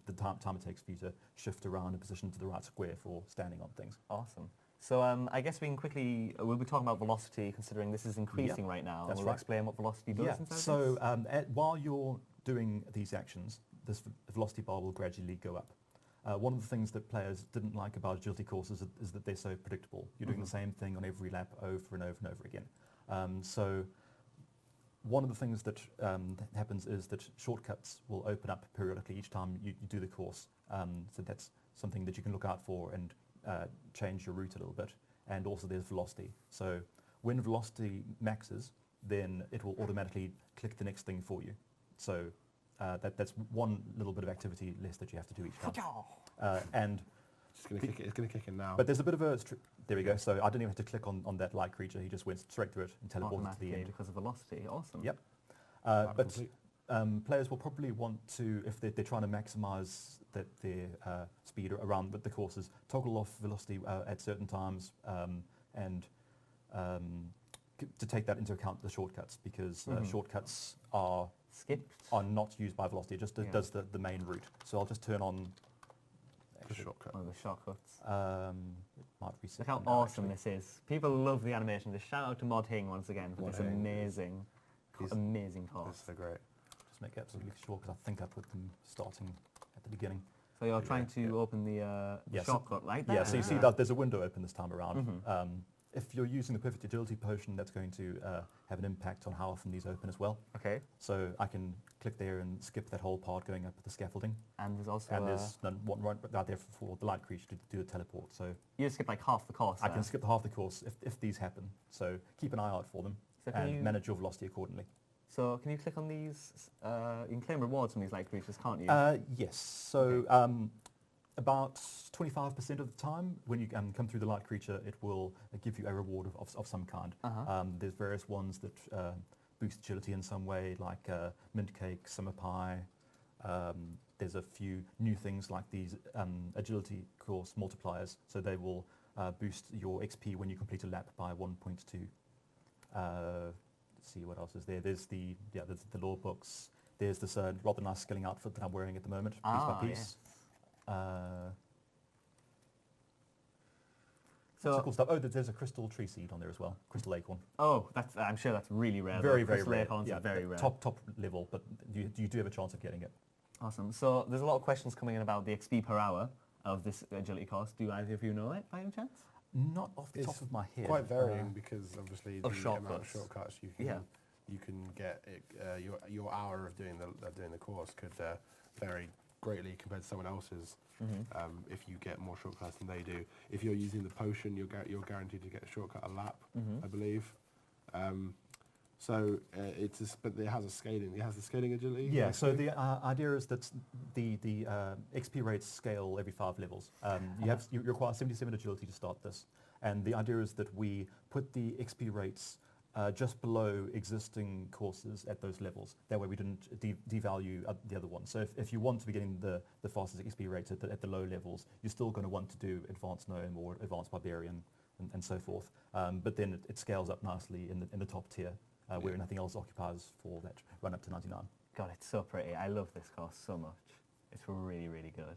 the time it takes for you to shift around and position to the right square for standing on things. Awesome. So I guess we can quickly, we'll be talking about velocity, considering this is increasing right now. That's we'll right. explain what velocity does inside so this. while you're doing these actions, this velocity bar will gradually go up. One of the things that players didn't like about agility courses is that they're so predictable. You're doing the same thing on every lap over and over and over again. So one of the things that happens is that shortcuts will open up periodically each time you do the course. So that's something that you can look out for and change your route a little bit. And also there's velocity. So when velocity maxes, then it will automatically click the next thing for you. So that's one little bit of activity less that you have to do each time. And it's going to kick in now. But there's a bit of a... there we go. So I didn't even have to click on that light creature. He just went straight through it and teleported to the end. Because of velocity. Awesome. Yep. But players will probably want to, if they're trying to maximize their speed around the courses, toggle off velocity at certain times and to take that into account the shortcuts, because shortcuts are not used by velocity. It just does the main route. So I'll just turn on the shortcut. Oh, the shortcuts. It might reset. Look how awesome this is. People love the animation. Just shout out to Mod Hing once again for this amazing course. This is so great. Just make absolutely sure, because I think I put them starting at the beginning. So you're trying to open the shortcut like that? Yeah, so you see that there's a window open this time around. If you're using the Perfect Agility Potion, that's going to have an impact on how often these open as well. Okay. So I can click there and skip that whole part going up the scaffolding. And there's also there's one right there for the light creature to do the teleport. So you skip like half the course. I can skip half the course if these happen. So keep an eye out for them and manage your velocity accordingly. So can you click on these? You can claim rewards from these light creatures, can't you? Yes. So about 25% of the time, when you come through the light creature, it will give you a reward of some kind. There's various ones that boost agility in some way, like mint cake, summer pie. There's a few new things like these agility course multipliers, so they will boost your XP when you complete a lap by 1.2. Let's see what else is there. There's the law books. There's this rather nice skilling outfit that I'm wearing at the moment, piece by piece. Yes. So cool stuff. Oh, there's a crystal tree seed on there as well, crystal acorn. Oh, I'm sure that's really rare. Very crystal rare. Acorns are very rare. Top level, but you do have a chance of getting it. Awesome. So there's a lot of questions coming in about the XP per hour of this agility course. Do either of you know it by any chance? Not off the top of my head. Quite varying because obviously the amount of shortcuts you can get. Your hour of doing the course could vary greatly compared to someone else's. If you get more shortcuts than they do, if you're using the potion, you're guaranteed to get a shortcut a lap, I believe. So but it has a scaling. It has the scaling agility. Yeah. So the idea is that the XP rates scale every 5 levels. You require 77 agility to start this, and the idea is that we put the XP rates just below existing courses at those levels. That way we didn't devalue the other ones. So if you want to be getting the fastest XP rates at the low levels, you're still going to want to do Advanced Gnome or Advanced Barbarian and so forth. But then it scales up nicely in the top tier, where nothing else occupies for that run up to 99. God, it's so pretty. I love this course so much. It's really, really good.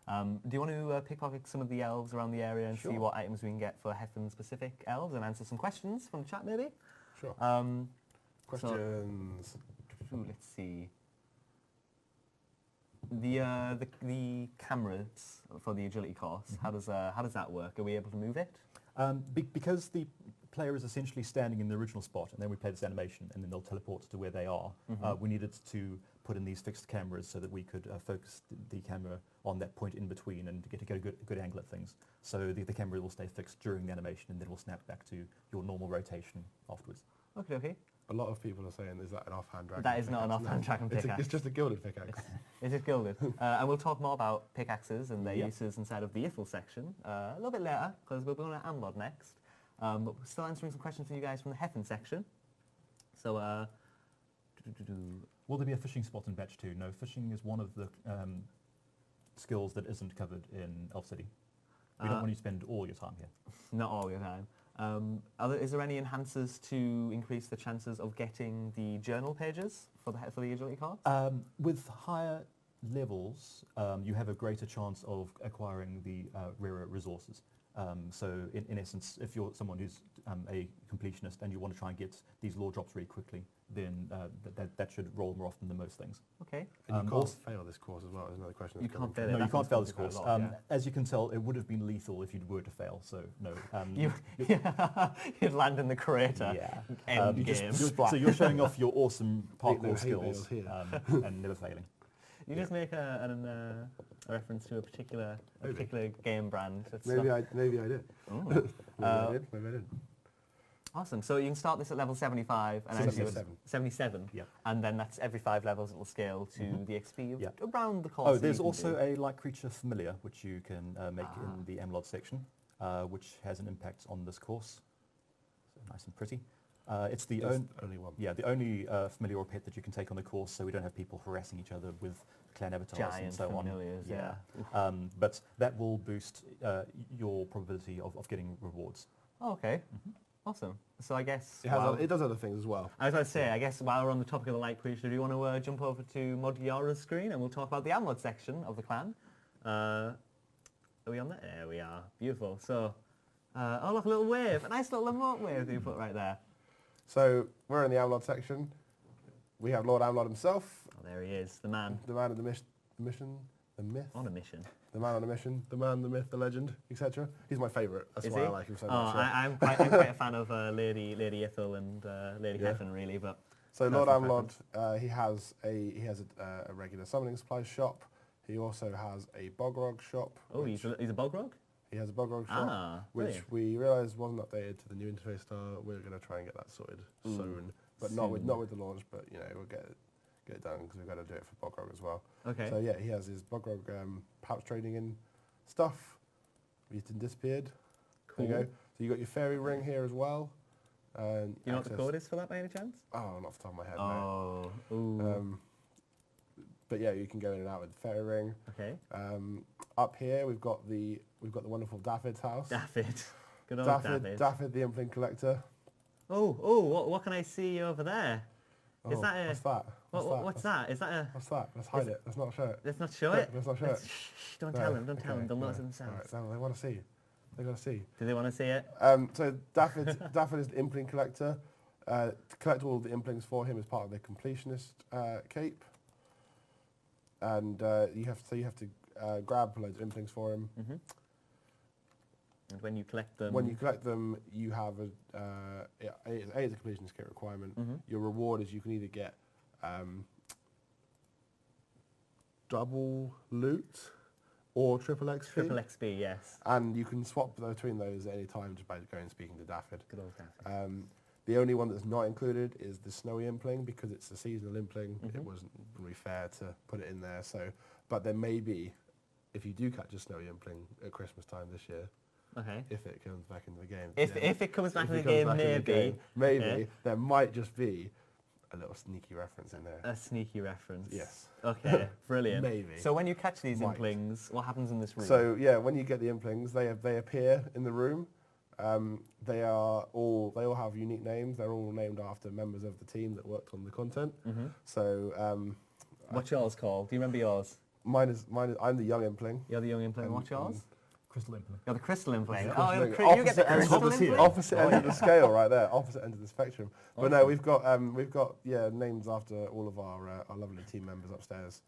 Do you want to pickpocket some of the elves around the area and see what items we can get for Hefin-specific elves and answer some questions from the chat, maybe? Sure. Questions. So, let's see. The cameras for the agility course, how does that work? Are we able to move it? Because the player is essentially standing in the original spot, and then we play this animation, and then they'll teleport to where they are. We needed to put in these fixed cameras so that we could focus the camera on that point in between and get a good angle at things. So the camera will stay fixed during the animation, and then will snap back to your normal rotation afterwards. Okay. A lot of people are saying, is that an offhand dragon? That is not an offhand dragon pickaxe. It's just a gilded pickaxe. It is gilded. And we'll talk more about pickaxes and their uses inside of the Ithell section a little bit later, because we'll be on Amlodd next. But we're still answering some questions from you guys from the Hefin section. So, will there be a fishing spot in Batch 2? No, fishing is one of the skills that isn't covered in Elf City. We don't want you to spend all your time here. Not all your time. Is there any enhancers to increase the chances of getting the journal pages for the agility cards? With higher levels, you have a greater chance of acquiring the rarer resources. So in essence, if you're someone who's a completionist and you want to try and get these lore drops really quickly, then that should roll more often than most things. Okay. And you can't fail this course as well, is another question. You can't fail it. No, you can't fail this course. Lot, As you can tell, it would have been lethal if you were to fail, so no. You'd land in the crater. Yeah. End game. So you're showing off your awesome parkour skills and never failing. You just make a reference to a particular game brand. Maybe I did. maybe I did. Awesome. So you can start this at level 75 and 77. Yeah. And then that's every 5 levels it will scale to the XP around the course. Oh, there's also a light creature familiar which you can make in the Amlodd section, which has an impact on this course. So nice and pretty. It's the only one. Yeah, the only familiar or pet that you can take on the course, so we don't have people harassing each other with clan avatars and so on. Yeah. But that will boost your probability of getting rewards. Oh, okay. Awesome. So I guess it does other things as well. I was going to say, I guess while we're on the topic of the light creature, do you want to jump over to Mod Giara's screen and we'll talk about the Amlodd section of the clan? Are we on there? There we are. Beautiful. So, oh look, a little wave. A nice little emote wave that you put right there. So we're in the Amlodd section. We have Lord Amlodd himself. Oh, there he is, the man. The man of the mission, the myth. On a mission. The man on a mission, the man, the myth, the legend, etc. He's my favourite. That's why I like him so much. I'm quite a fan of Lady Ithell and Lady Hefin, really. But so Lord Amlodd, he has a regular summoning supplies shop. He also has a Bogrog shop. Oh, he's a Bogrog? He has a Bogrog shop, which we realised wasn't updated to the new interface star. We're going to try and get that sorted soon, but not with the launch. But we'll get it done because we've got to do it for Bogrog as well. Okay. So yeah, he has his Bogrog pouch trading in stuff. It's disappeared. Cool. There you go. So you got your fairy ring here as well. And you know what the code is for that by any chance? Oh, not off the top of my head. Oh. No. But yeah, you can go in and out with the fairy ring. Okay. Up here we've got the wonderful Daffod's house. Daffod. Good old Daffod. Daffod, the Impling Collector. Oh, what can I see over there? Is that a... What's that? What's that? Is that a... What's that? Let's hide it. Let's not show it. Let's not show it? Let's not show it. Shh, don't tell them. Don't tell them. They'll notice themselves. Right, they want to see. They're going to see. Do they want to see it? So Daffod is the Impling Collector. To collect all the Implings for him as part of the completionist cape. And you have to grab loads of Implings for him. Mm-hmm. And when you collect them... When you collect them, you have it's a completionist kit requirement. Mm-hmm. Your reward is you can either get double loot or triple XP. Triple XP, yes. And you can swap between those at any time just by going and speaking to Daffod. Good old Daffod. The only one that's not included is the snowy impling because it's a seasonal impling. It wasn't really fair to put it in there. So, but there may be, if you do catch a snowy impling at Christmas time this year, if it comes back into the game. If it comes back in the game, maybe there might just be a little sneaky reference in there. A sneaky reference. Yes. Okay, brilliant. Maybe. So when you catch these implings, what happens in this room? So yeah, when you get the implings, they appear in the room. They all have unique names. They're all named after members of the team that worked on the content. So what's yours called? Do you remember yours? Mine is. I'm the young impling. You're the young impling. What's yours? Crystal impling. You're the crystal impling. You get the crystal impling. Opposite end of the scale, right there. Opposite end of the spectrum. But no, we've got names after all of our lovely team members upstairs,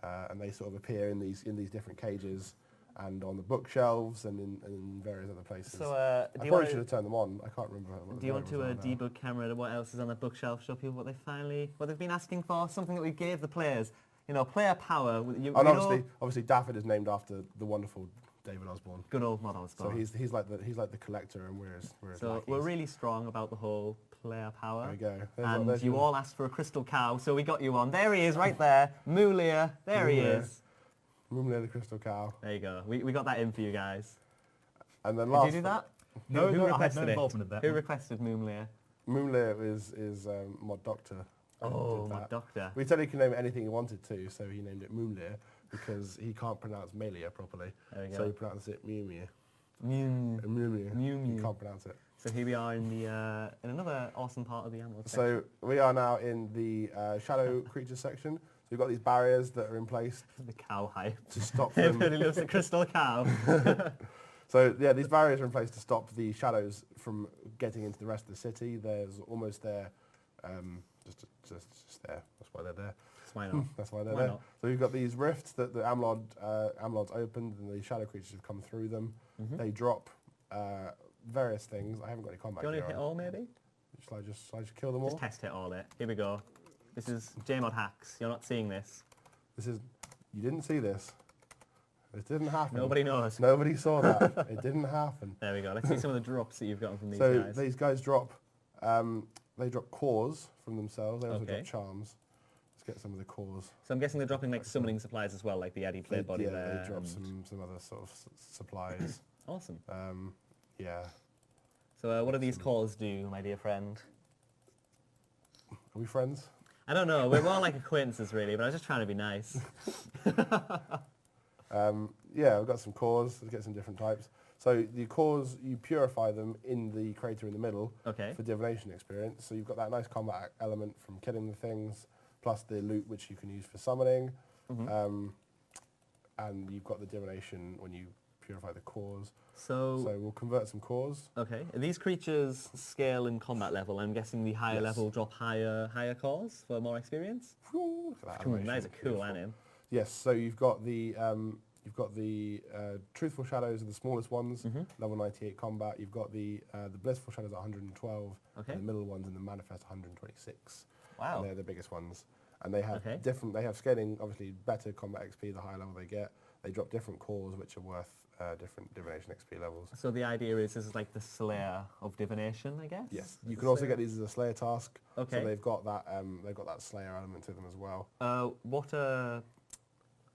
and they sort of appear in these different cages and on the bookshelves and in various other places. So I probably should have turned them on. I can't remember. Do you want to debug camera what else is on the bookshelf? Show people what they've been asking for. Something that we gave the players. You know, player power. And obviously, Daffod is named after the wonderful David Osborne. Good old Mod Osborne. So he's like the collector, and we're his So lackeys. we're really strong about the whole player power. There we go. And you all asked for a crystal cow, so we got you one. There he is, right there. Meilyr. There he is. Meilyr the crystal cow. There you go. We got that in for you guys. And then Did you do that? No, who I had no requested involvement in that. Who requested Meilyr? Meilyr is Mod Doctor. Oh, Mod Doctor. We said he could name it anything he wanted to, so he named it Meilyr because he can't pronounce Meilyr properly. There we go. So he pronounced it Meilyr. Meilyr. He can't pronounce it. So here we are in the in another awesome part of the Amlodd So we are now in the shadow creatures section. So we've got these barriers that are in place the cow hype to stop them. Everybody loves the crystal cow. So yeah, these barriers are in place to stop the shadows from getting into the rest of the city. There's almost there, just there. That's why they're there. Why not? That's why they're Why there. not? So you've got these rifts that the Amlodd's opened, and the shadow creatures have come through them. They drop various things. I haven't got any combat. Do you want to hit all maybe? Shall I just kill them all? Just test hit all it. Here we go. This is JMod hacks. You're not seeing this. You didn't see this. It didn't happen. Nobody knows. Nobody saw that. It didn't happen. There we go. Let's see some of the drops that you've gotten from these So guys. these guys drop, they drop cores from themselves. They also drop charms. Let's get some of the cores. So I'm guessing they're dropping like summoning supplies as well, like the Eddie play body there. They drop some other sort of supplies. Awesome. Yeah. So what do these cores do, my dear friend? Are we friends? I don't know. We're more like acquaintances, really, but I was just trying to be nice. Yeah, we've got some cores. Let's get some different types. So the cores, you purify them in the crater in the middle for divination experience. So you've got that nice combat element from killing the things, plus the loot which you can use for summoning. And you've got the divination when you purify the cores. So we'll convert some cores. Okay. Are these creatures scale in combat level? I'm guessing the higher level drop higher cores for more experience? Look at that That is a cool anim. Yes, so you've got the truthful shadows are the smallest ones, level 98 combat. You've got the blissful shadows at 112, and the middle ones and the manifest 126. Wow. And they're the biggest ones. And they have they have scaling, obviously better combat XP the higher level they get. They drop different cores which are worth different divination XP levels. So the idea is this is like the Slayer of divination, I guess? Yes. You can also get these as a Slayer task. Okay. So they've got that Slayer element to them as well.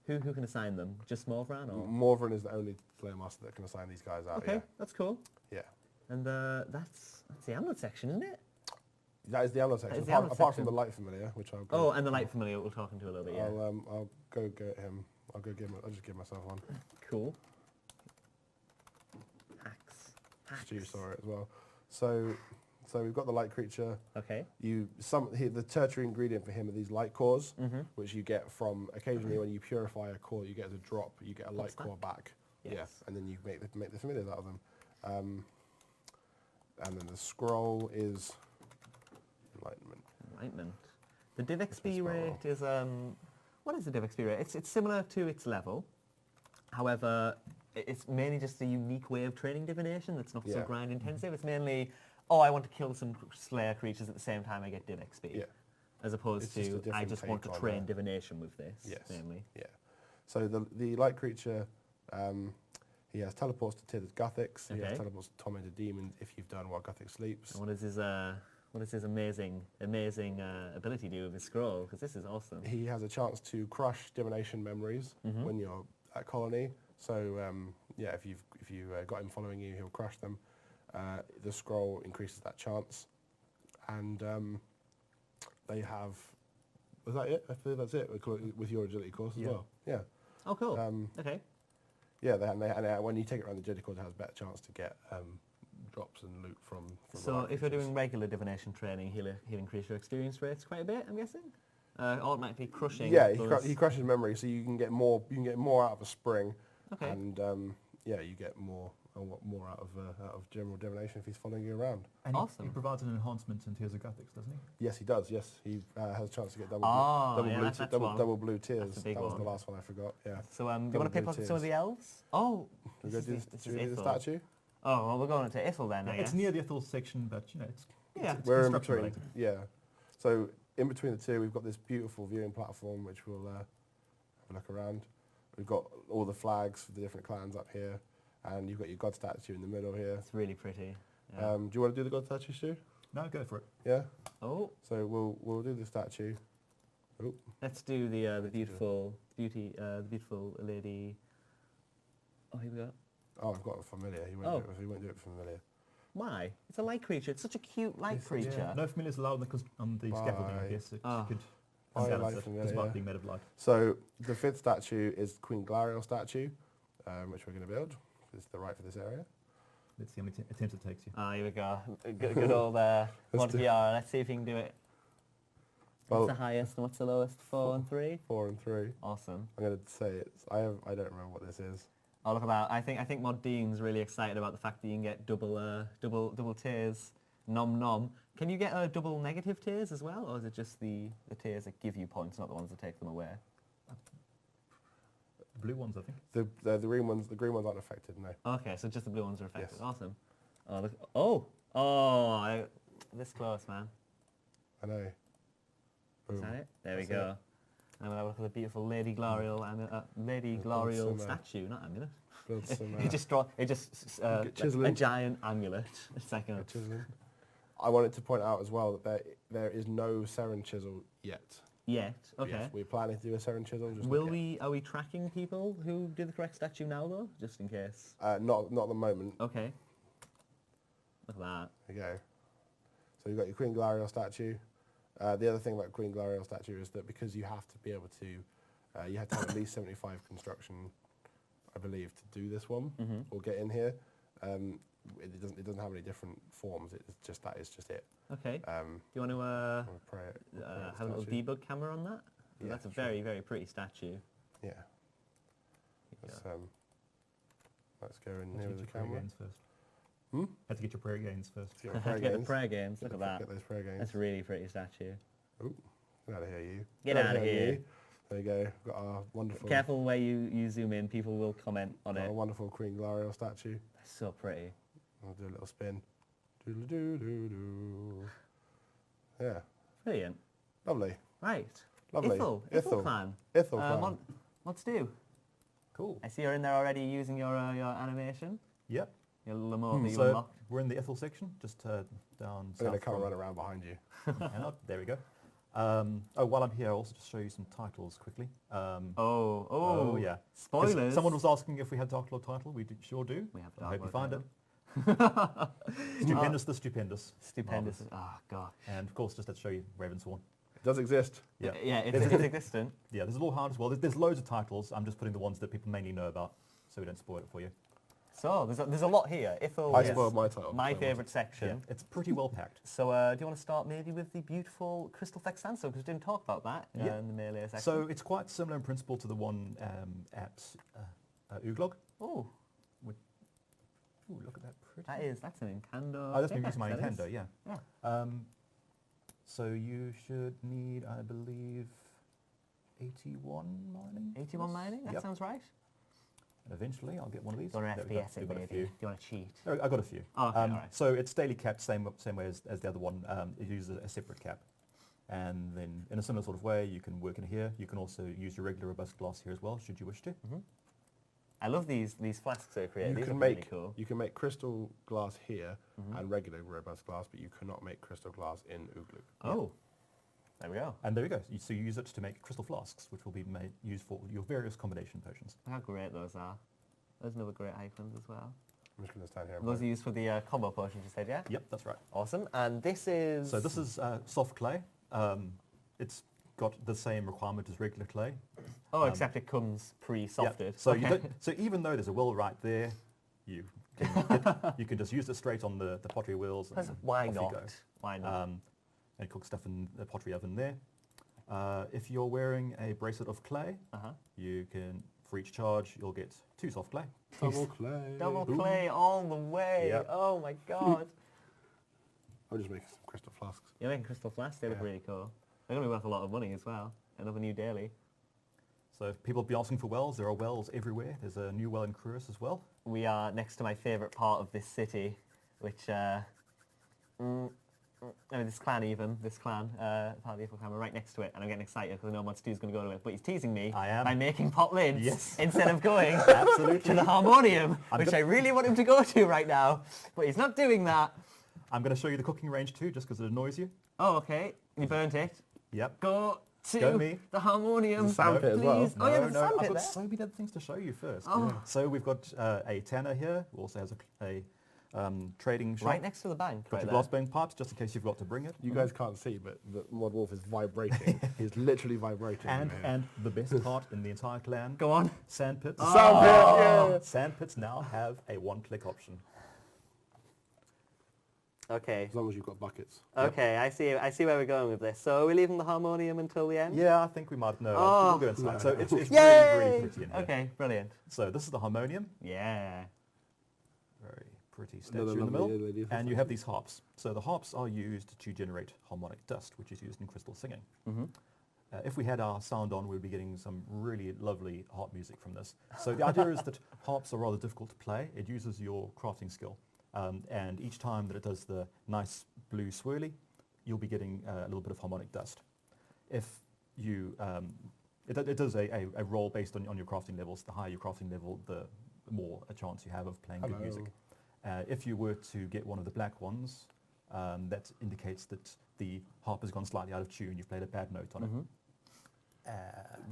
Who can assign them? Just Morvran or? Morvran is the only Slayer master that can assign these guys out. Okay, that's cool. Yeah. And that's the Amlodd section, isn't it? That is the Amlodd section. Apart from the Light Familiar, which I'll go. Oh, and the Light Familiar we'll talk into a little bit. Yeah. I'll go get him. I'll just give myself one. Cool. Hacks. Stu saw it as well. So we've got the light creature. Okay. The tertiary ingredient for him are these light cores, which you get from occasionally when you purify a core, you get as a drop. You get a light core back. Yes. Yeah, and then you make the familiars out of them. And then the scroll is enlightenment. The Div XP rate is what is the Div XP rate? It's similar to its level. However, it's mainly just a unique way of training divination that's not so grind intensive. It's mainly, I want to kill some Slayer creatures at the same time I get Div XP. Yeah. As opposed to, I just want to train divination with this, mainly. Yeah. So the light creature, he has teleports to Tith's Guthix. He has teleports to tormented demons if you've done while Guthix sleeps. And what is his what does his amazing ability do with his scroll? Because this is awesome. He has a chance to crush divination memories when you're at colony. So yeah, if you got him following you, he'll crush them. The scroll increases that chance, and they have. Was that it? I feel that's it with your agility course as well. Yeah. Oh, cool. Okay. Yeah, and when you take it around the agility course, it has a better chance to get drops and loot from So if you're doing regular divination training, he'll increase your experience rates quite a bit, I'm guessing? Automatically crushing. Yeah, he crushes memory, so you can get more out of a spring. Okay. And yeah, you get more out of general divination if he's following you around. And awesome. he provides an enhancement in Tears of Graphics, doesn't he? Yes, he does. Yes, he has a chance to get double blue tears. That was the last one I forgot. Yeah. So do you want to pick up some of the elves? Oh, Should we do the statue? Oh, well, we're going to Ithell then, I guess. It's near the Ithell section, but it's we're in between. Related. Yeah. So in between the two, we've got this beautiful viewing platform, which we'll have a look around. We've got all the flags for the different clans up here, and you've got your god statue in the middle here. It's really pretty. Yeah. Do you want to do the god statue, Stu? No, go for it. Yeah. Oh. So we'll do the statue. Oh. Let's do the beautiful lady. Oh, here we go. Oh, I've got a familiar. He won't do it familiar. Why? It's a light creature. It's such a cute light creature. Yeah. No familiars allowed on the scaffolding, I guess. It could despite being made of light. So the fifth statue is Queen Glariel statue, which we're going to build. It's the right for this area. Let's see how many attempts it takes you. Oh, here we go. Good old mod Giara. Let's see if he can do it. What's the highest and what's the lowest? 4 and 3? 4 and 3. Awesome. I'm going to say I don't remember what this is. Oh, look at that. I think Mod Dean's really excited about the fact that you can get double tiers. Nom nom. Can you get double negative tiers as well, or is it just the tiers that give you points, not the ones that take them away? The blue ones, I think. The green ones aren't affected, no. Okay, so just the blue ones are affected. Yes. Awesome. Oh, look. This close, man. I know. Boom. Is that it? There we go. And we'll have a look at the beautiful Lady Glariel statue, not amulet. Build some, a giant amulet. It's like a chiseling. I wanted to point out as well that there is no Seren chisel yet. Yet, okay. Yes, we're planning to do a Seren chisel. Are we tracking people who do the correct statue now though, just in case? Not at the moment. Okay. Look at that. There you go. So you've got your Queen Glariel statue. The other thing about Queen Glariel statue is that because you have to be able to, you have to have at least 75 construction, I believe, to do this one or get in here. It doesn't have any different forms. It's just that is just it. Okay. Do you want to have a little debug camera on that? Yeah, that's a very, very pretty statue. Yeah. Let's go in here with the camera. Have to get your prayer gains first. Get the prayer gains. Look at that. Get those prayer gains. That's a really pretty statue. Oh, get out of here, you. Get out of here. There you go. Got our wonderful. Careful where you zoom in. People will comment on it. Our wonderful Queen Glariel statue. That's so pretty. I'll do a little spin. Doodle-doo-doo-doo. Yeah. Brilliant. Lovely. Right. Lovely. Ithell clan. Ithell clan. Let's do. Cool. I see you're in there already using your animation. Yep. Your little emote that you so unlocked. we're in the Ithell section, just down I'm going to come and run around behind you. There we go. While I'm here, I'll also just show you some titles quickly. Oh, yeah. Spoilers. Someone was asking if we had Dark Lord title. We sure do. We have I hope you Dark find Lord it. Stupendous the Stupendous. Stupendous. Oh, gosh. And of course, just to show you Ravensworn. It does exist. Yeah, it's existent. Yeah, there's a Lore Hound as well. There's loads of titles. I'm just putting the ones that people mainly know about, so we don't spoil it for you. So there's a lot here. Ithell I spoiled my title. My favourite section. Yeah, it's pretty well packed. So do you want to start maybe with the beautiful Crystal Flex Sandstone, because we didn't talk about that in the Meilyr section. So it's quite similar in principle to the one at Uglog. Oh. Ooh, look at that pretty. That's an Incando. Oh, that's me using my Nintendo, yeah. Yeah. So you should need, I believe, 81 mining. 81 mining? That sounds right. And eventually I'll get one of these. Do you want to FPS it, maybe? Do you want to cheat? I got a few. Oh, okay, all right. So it's daily capped, same way as the other one. It uses a separate cap. And then in a similar sort of way, you can work in here. You can also use your regular robust glass here as well, should you wish to. I love these flasks they're created. These are make really cool. you can make crystal glass here and regular robust glass, but you cannot make crystal glass in Ugluk. Oh, there we go. And there we go. So you use it to make crystal flasks, which will be used for your various combination potions. How great those are. Those are another great icons as well. I'm just going to stand here. And Those are used for the combo potions, you said, yeah? Yep, that's right. Awesome. And this is... So this is soft clay. It's got the same requirement as regular clay. Oh, except it comes pre-softed. Yep. So, okay. so even though there's a wheel right there, you can just use it straight on the pottery wheels. And Why off you not? go. Why not? And cook stuff in the pottery oven there. If you're wearing a bracelet of clay, you can, for each charge, you'll get 2 soft clay. Double clay. Double clay all the way. Yep. Oh my god. I'll just make some crystal flasks. You're making crystal flasks. They look really cool. They're going to be worth a lot of money as well. Another new daily. So if people be asking for wells, there are wells everywhere. There's a new well in Cruis as well. We are next to my favourite part of this city, which, I mean, this clan, part of the Ithell clan, we're right next to it, and I'm getting excited because I know Mod Stu's going to go to it, but he's teasing me by making pot lids instead of going to the harmonium, which I really want him to go to right now, but he's not doing that. I'm going to show you the cooking range too, just because it annoys you. Oh, okay. You burnt it. Yep. Go to me. the harmonium. The sandpit as well. Oh yeah, there's a sandpit I've got there. so many other things to show you first. Oh. Yeah. So we've got a tanner here, who also has a trading shop. Right next to the bank. Got your glass bone pipes, just in case you've got to bring it. You guys can't see, but the Mod Wolf is vibrating. He's literally vibrating. And the best part in the entire clan, Go on. sandpits. Sandpit, yeah. Sandpits now have a one-click option. Okay. As long as you've got buckets. Okay, I see where we're going with this. So are we leaving the harmonium until the end? Yeah, I think we might know. Oh. We'll go inside. No. So it's really, Yay! really pretty in here. Okay, brilliant. So this is the harmonium. Yeah. Very pretty Another statue in the lovely middle. lady. And you have these harps. So the harps are used to generate harmonic dust, which is used in crystal singing. If we had our sound on, we'd be getting some really lovely harp music from this. So the idea is that harps are rather difficult to play. It uses your crafting skill. And each time that it does the nice blue swirly, you'll be getting a little bit of harmonic dust. If you, it does a roll based on your crafting levels. The higher your crafting level, the more a chance you have of playing good music. If you were to get one of the black ones, that indicates that the harp has gone slightly out of tune. You've played a bad note on it.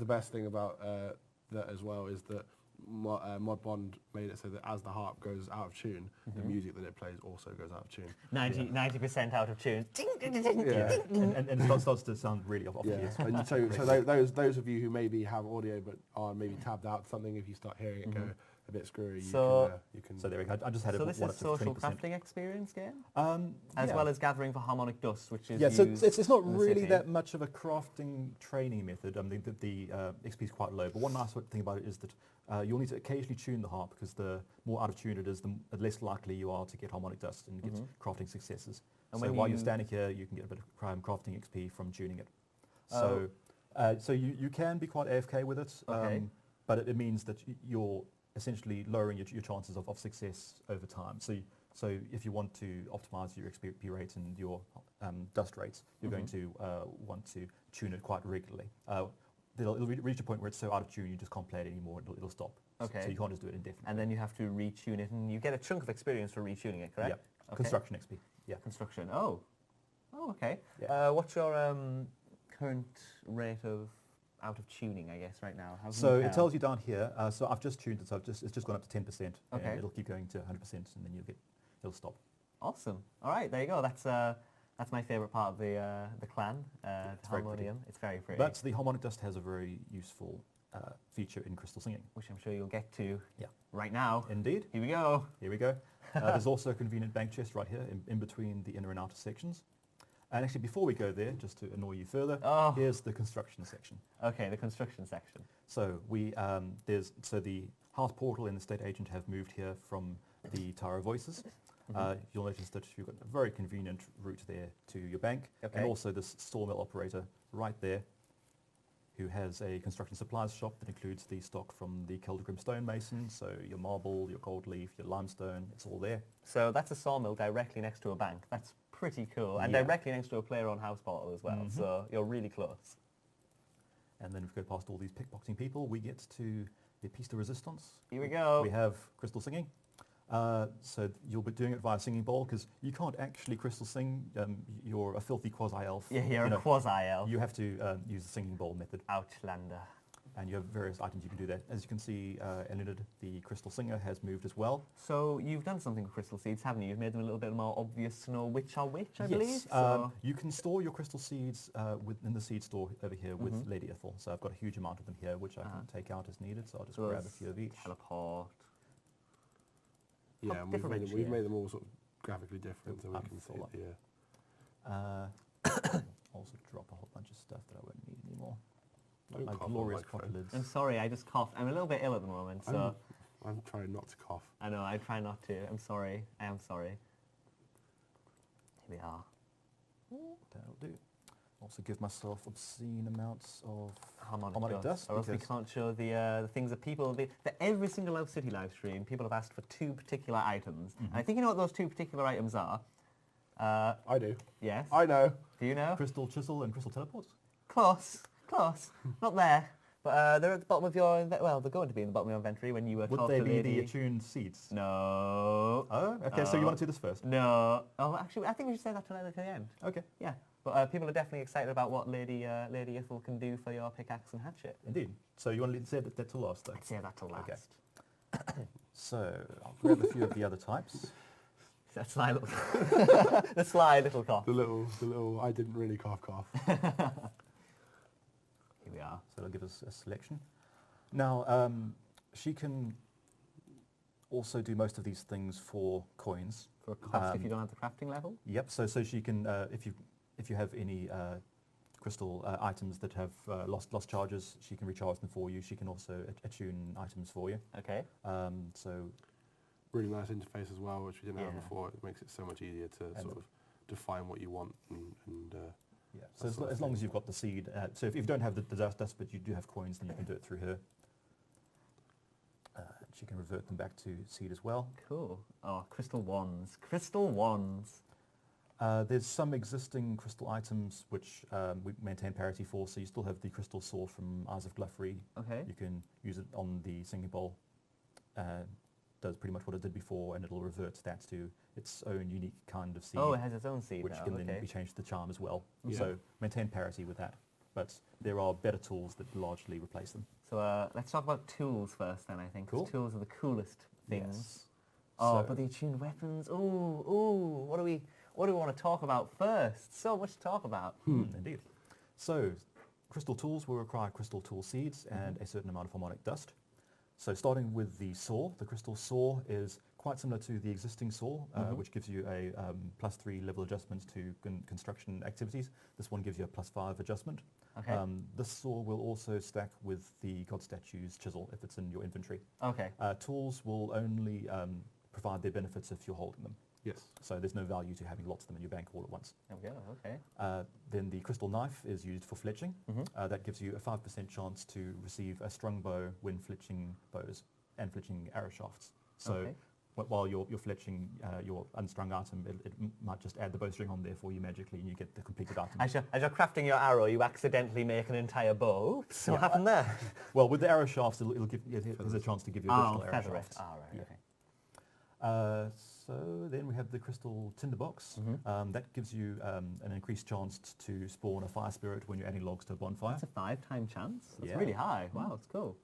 The best thing about that as well is that Mod Bond made it so that as the harp goes out of tune, the music that it plays also goes out of tune. 90% out of tune. Yeah. And it starts to sound really off Yeah. key. And so those of you who maybe have audio but are maybe tabbed out something, if you start hearing it go a bit screwy, you can. So there we go. I just had So it this one is up to social 20%. crafting experience game? As Yeah. well as gathering for harmonic dust, which is Yeah, so used it's not in the really city. that much of a crafting training method. I mean, the XP is quite low, but one nice thing about it is that you'll need to occasionally tune the harp, because the more out of tune it is, the less likely you are to get harmonic dust and get crafting successes. And so when while you- you're standing here, you can get a bit of crafting XP from tuning it. So, so you can be quite AFK with it, Okay. but it means that you're essentially lowering your chances of success over time. So if you want to optimize your XP rate and your dust rates, you're going to want to tune it quite regularly. It'll reach a point where it's so out of tune you just can't play it anymore. It'll stop. Okay. So you can't just do it indefinitely. And then you have to retune it, and you get a chunk of experience for retuning it, correct? Yep. Okay. Construction XP. Yeah. Construction. Oh, okay. Yeah. What's your current rate of out of tuning, I guess, right now? How can So you it tells you down here. So I've just tuned it. So it's just gone up to 10%. Okay. And it'll keep going to 100%, and then it'll stop. Awesome. All right, there you go. That's my favourite part of the clan, the very harmonium. It's very pretty. But the harmonic dust has a very useful feature in crystal singing. Which I'm sure you'll get to Yeah. right now. Indeed. Here we go. Here we go. There's also a convenient bank chest right here in between the inner and outer sections. And actually, before we go there, just to annoy you further, here's the construction section. Okay, the construction section. So the house portal and the state agent have moved here from the Tower of Voices. You'll notice that you've got a very convenient route there to your bank, and also this sawmill operator right there, who has a construction supplies shop that includes the stock from the Keldegrim stonemason, so your marble, your gold leaf, your limestone, it's all there. So that's a sawmill directly next to a bank. That's pretty cool. And Yeah. directly next to a player-owned house portal as well, so you're really close. And then if we go past all these pickpocketing people, we get to the piece de resistance. Here we go. We have crystal singing. So you'll be doing it via singing bowl because you can't actually crystal sing. You're a filthy quasi-elf. Yeah, you're a quasi-elf. You have to use the singing bowl method. Outlander. And you have various items you can do there. As you can see, Elunid, the crystal singer, has moved as well. So you've done something with crystal seeds, haven't you? You've made them a little bit more obvious to know which are which, I believe. So You can store your crystal seeds in the seed store over here with Lady Ithell. So I've got a huge amount of them here, which I can take out as needed. So I'll just grab a few of each. Teleport. Yeah, and we've made them all sort of graphically different, so we can see it here. Also drop a whole bunch of stuff that I won't need anymore. Don't Like cough on glorious microphone. copper lids. I'm sorry, I just coughed. I'm a little bit ill at the moment, so... I'm trying not to cough. I know, I try not to. I'm sorry. I am sorry. Here we are. That'll do. Also give myself obscene amounts of Harmonic dust. Or else we can't show the things that people... That every single Love City live stream, people have asked for 2 particular items. And I think you know what those 2 particular items are. I do. Yes? I know. Do you know? Crystal chisel and crystal teleports. Close. Close. Not there. But they're at the bottom of your... Well, they're going to be in the bottom of your inventory when you Would talk they to be Lady... the attuned seeds? No. Oh, okay, so you want to do this first? No. Oh, actually, I think we should say that till the end. Okay. Yeah. But people are definitely excited about what Lady Ithell can do for your pickaxe and hatchet. Indeed. So you want to say that till last, though? I'd say that till last. Okay. So I'll grab a few of the other types. That sly little... the sly little cough. The little, I didn't really cough. Here we are. So that'll give us a selection. Now, she can also do most of these things for coins. For a cost if you don't have the crafting level? Yep, so she can, if you have any crystal items that have lost charges, she can recharge them for you. She can also attune items for you. Okay. So Really nice interface as well, which we didn't have before. It makes it so much easier to sort of define what you want and yeah. So as long as you've got the seed, so if you don't have the dust, but you do have coins, then you can do it through her. She can revert them back to seed as well. Cool. Oh, crystal wands. Crystal wands. There's some existing crystal items which we maintain parity for, so you still have the crystal sword from Eyes of Gluffery. Okay. You can use it on the singing bowl. Does pretty much what it did before, and it'll revert that to its own unique kind of seed. Oh, it has its own seed which now. can then be changed to the charm as well. Yeah. So maintain parity with that. But there are better tools that largely replace them. So let's talk about tools first then, I think. 'Cause Cool. Tools are the coolest things. Yes. Oh, So- but the attuned weapons. Ooh. What do we want to talk about first? So much to talk about. Indeed. So crystal tools will require crystal tool seeds and a certain amount of harmonic dust. So starting with the saw, the crystal saw is quite similar to the existing saw, which gives you a +3 level adjustment to construction activities. This one gives you a +5 adjustment. Okay. This saw will also stack with the God Statue's chisel if it's in your inventory. Okay. Tools will only provide their benefits if you're holding them. yes. So there's no value to having lots of them in your bank all at once. There we go. Okay. Then the crystal knife is used for fletching. That gives you a 5% chance to receive a strung bow when fletching bows and fletching arrow shafts. So Okay. while you're fletching your unstrung item, it might just add the bowstring on there for you magically, and you get the completed item. As you're crafting your arrow, you accidentally make an entire bow. So what happened there? Well, with the arrow shafts, it'll give there's a chance to give you additional arrow feather it. shafts. Ah, right. Yeah. Okay. So then we have the crystal tinderbox. That gives you an increased chance to spawn a fire spirit when you're adding logs to a bonfire. That's a 5-time chance. That's Yeah. really high. Wow, that's cool.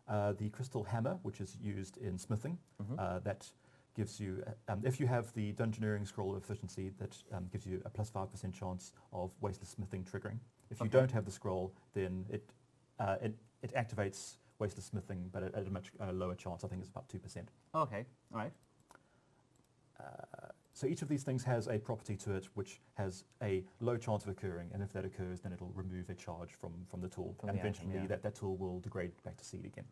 The crystal hammer, which is used in smithing, that gives you, if you have the Dungeoneering scroll of efficiency, that gives you a +5% chance of wasteless smithing triggering. If you don't have the scroll, then it activates wasteless smithing, but at a much lower chance. I think it's about 2%. Okay. All right. So each of these things has a property to it which has a low chance of occurring, and if that occurs, then it'll remove a charge from the tool, From and the item, eventually yeah. that tool will degrade back to seed again.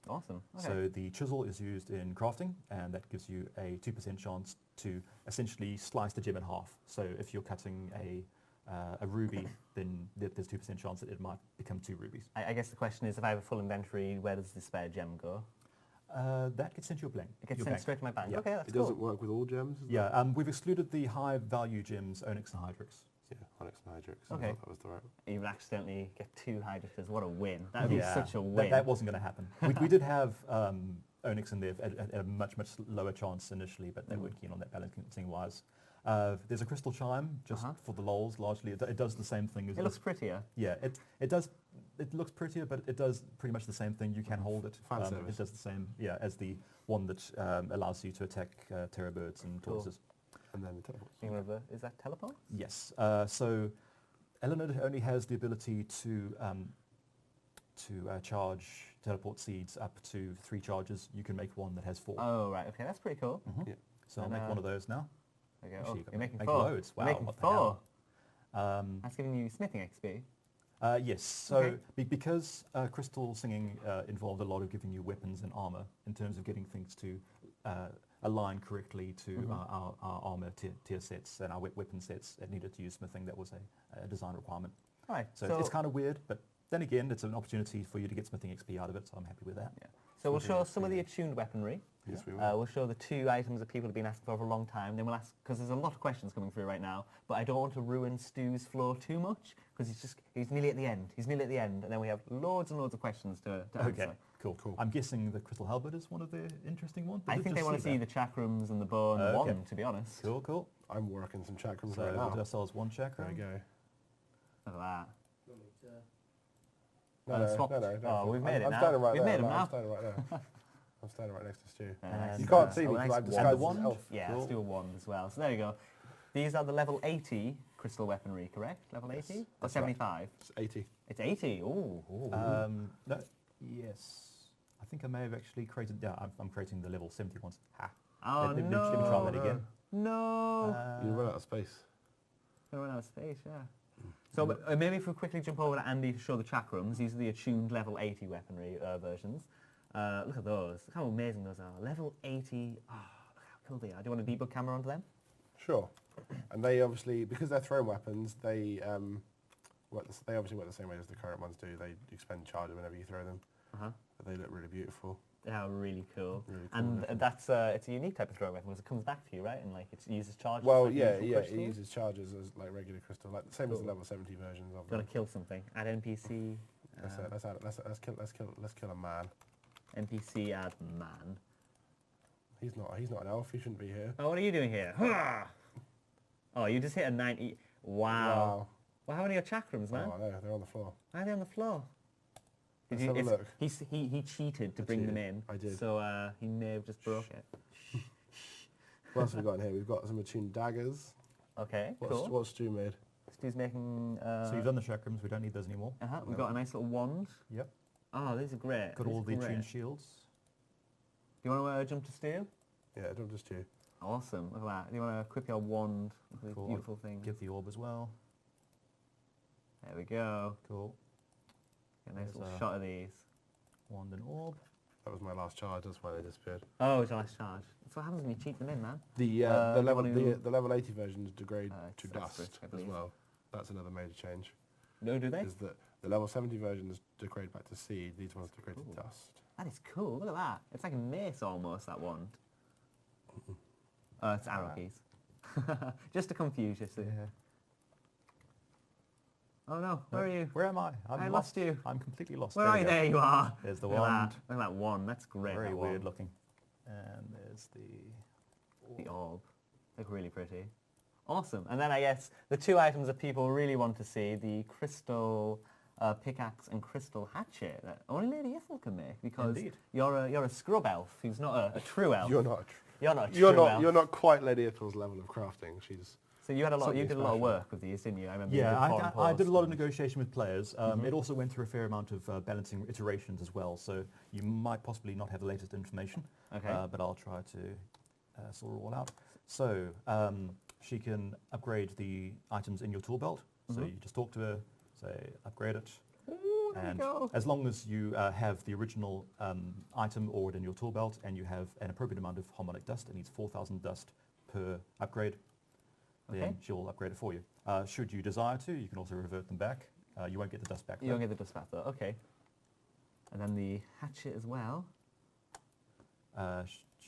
Awesome. Okay. So the chisel is used in crafting, and that gives you a 2% chance to essentially slice the gem in half. So if you're cutting a ruby, then there's 2% chance that it might become 2 rubies. I guess the question is, if I have a full inventory, where does the spare gem go? That gets sent to your bank. It gets your sent bank. straight to my bank. Yeah. Okay, that's It cool. doesn't work with all gems? is Yeah, we've excluded the high value gems, onyx and hydrix. Yeah, Onyx and Hydrix. Okay. That was the right. You would accidentally get 2 Hydrixes. What a win. That would be such a win. That wasn't going to happen. we did have Onyx in there at a much lower chance initially, but they weren't keen on that balancing wise. There's a crystal chime just for the lols. Largely, it does the same thing as. It looks prettier. Yeah, it does. It looks prettier, but it does pretty much the same thing. You can hold it. It does the same. Yeah, as the one that allows you to attack terror birds and tortoises. And then the teleports. Is that teleport? Yes. So Eleanor only has the ability to charge teleport seeds up to 3 charges. You can make one that has 4. Oh, right. Okay, that's pretty cool. Yeah. So I'll make one of those now. Okay. Actually, You're making make 4. loads. Wow, You're making what the 4. hell? That's giving you smithing XP. Yes, so because crystal singing involved a lot of giving you weapons and armor in terms of getting things to align correctly to our armor tier sets and our weapon sets, it needed to use smithing. That was a design requirement. All right. So it's kind of weird, but then again, it's an opportunity for you to get smithing XP out of it, so I'm happy with that. Yeah. So we'll show some of the attuned weaponry. Yes, we will. We'll show the 2 items that people have been asking for a long time. Then we'll ask, because there's a lot of questions coming through right now, but I don't want to ruin Stu's flow too much, because he's nearly at the end. He's nearly at the end, and then we have loads and loads of questions to answer. Cool. I'm guessing the crystal halberd is one of the interesting ones. I think they want to see the chakrams and the bow and the wand, to be honest. Cool. I'm working some chakrams So right we'll now. do ourselves 1 chakra. There we go. Look at that. No. We've made it I'm now. standing right We've there. made him I'm now. standing right there. I'm standing right next to Stu. And You can't see me nice because I've wand. disguised as wand? an elf. Yeah, Cool. let's do a wand as well. So there you go. These are the level 80 crystal weaponry, correct? Level 80? Or that's 75? It's 80. It's 80. Ooh. No, yes. I think I may have actually created. Yeah, I'm creating the level 70 ones. Ha. Oh, Let me no. try that again. No. You run out of space. Gonna run out of space, yeah. So maybe if we quickly jump over to Andy to show the chakrams. These are the attuned level 80 weaponry versions. Look at those. Look how amazing those are. Level 80. Oh, look how cool they are. Do you want a debug camera onto them? Sure. And they obviously, because they're thrown weapons, they obviously work the same way as the current ones do. They expend charge whenever you throw them. But they look really beautiful. They are really cool. Really cool and looking. that's it's a unique type of throwing weapon because it comes back to you, right? And like it uses charges. Well, like yeah, usual it crystals. uses charges as like regular crystal, like the same as the level 70 versions of Gotta them. kill something. Add NPC. Let's kill a man. NPC add man. He's not an elf. He shouldn't be here. Oh, what are you doing here? Oh, you just hit a 90. Wow. Well, how many are chakrams, man? Oh, no, they're on the floor. Why are they on the floor? Let's have a look. He cheated to bring them in. I did. So he may have just broke it. What else have we got in here? We've got some attuned daggers. Okay, cool. What's Stu made? Stu's making... So you've done the chakrams. We don't need those anymore. We've got a nice little wand. Yep. Oh, these are great. Got These all are the great. attuned shields. Do you want to jump to Stu? Yeah, don't just Stu. Awesome. Look at that. Do you want to equip your wand with these Cool. beautiful things? Give the orb as well. There we go. Cool. Get a nice There's little a- shot of these. Wand and orb. That was my last charge. That's why they disappeared. Oh, it's a nice charge. That's what happens when you cheat them in, man. The level 80 versions degrade to that's dust I as believe. well. That's another major change. No, do they? Is that the level 70 versions degrade back to seed. These ones degrade to dust. That is cool. Look at that. It's like a mace almost, that wand. It's arrow keys. Just to confuse you, Stu. Oh no, where are you? Where am I? I lost you. I'm completely lost. Where are you? There you are. There's the Look at wand. that. Look at that wand. That's great. Very that weird wand. looking. And there's the The orb. Look really pretty. Awesome. And then I guess the 2 items that people really want to see, the crystal pickaxe and crystal hatchet that only Lady Ithell can make because Indeed. you're a scrub elf who's not a true elf. You're not. You're not a true elf. You're not quite Lady Ithell's level of crafting. She's. So you had a lot. You something did a lot of special. work with these, didn't you? I remember. you Yeah, did foreign I did a lot of posts. negotiation with players. It also went through a fair amount of balancing iterations as well, so you might possibly not have the latest information, Okay. but I'll try to sort it all out. So she can upgrade the items in your tool belt, so you just talk to her, say upgrade it, Ooh, there and you go. as long as you have the original item ordered in your tool belt and you have an appropriate amount of harmonic dust, it needs 4,000 dust per upgrade, Okay. then she'll upgrade it for you. Should you desire to, you can also revert them back. You won't get the dust back. You don't get the dust back though. Okay. And then the hatchet as well.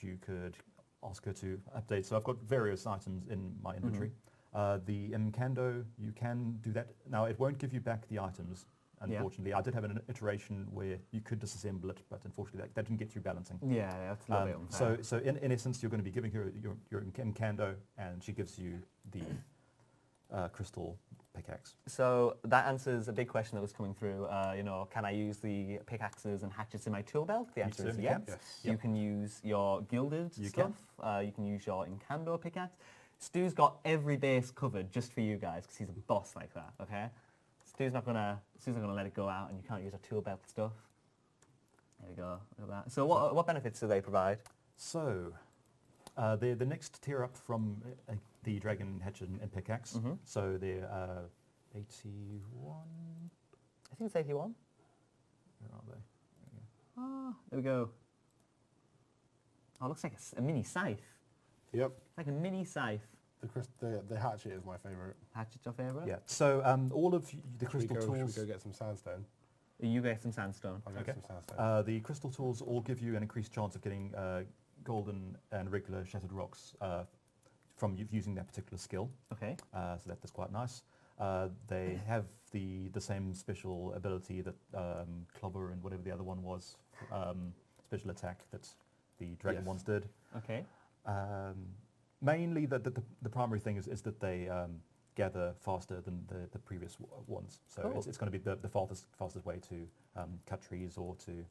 You could ask her to update. So I've got various items in my inventory. The Mkando, you can do that. Now, it won't give you back the items, unfortunately. I did have an iteration where you could disassemble it, but unfortunately that didn't get through balancing. Yeah, that's a little bit unfair. So in essence, you're going to be giving her your Mkando, and she gives you the crystal pickaxe. So that answers a big question that was coming through. Can I use the pickaxes and hatchets in my tool belt? The answer is yes. You can use your gilded stuff. You can use your Incando pickaxe. Stu's got every base covered just for you guys because he's a boss like that. Okay. Stu's not gonna let it go out, and you can't use a tool belt stuff. There we go. Look at that. So what benefits do they provide? So they're the next tier up from the dragon hatchet and pickaxe. So they're 81. I think it's 81. Where are they? There we go. Oh, it looks like a mini scythe. Yep. Like a mini scythe. The hatchet is my favourite. Hatchet's your favourite? Yeah. So all of the crystal tools. Should we go get some sandstone? You get some sandstone. I'll get some sandstone. The crystal tools all give you an increased chance of getting golden and regular shattered rocks from using that particular skill. Okay. So that's quite nice. They have the same special ability that Clobber and whatever the other one was, special attack that the dragon ones did. Okay. Mainly, the primary thing is that they gather faster than the previous ones. So cool. it's going to be the fastest way to cut trees or to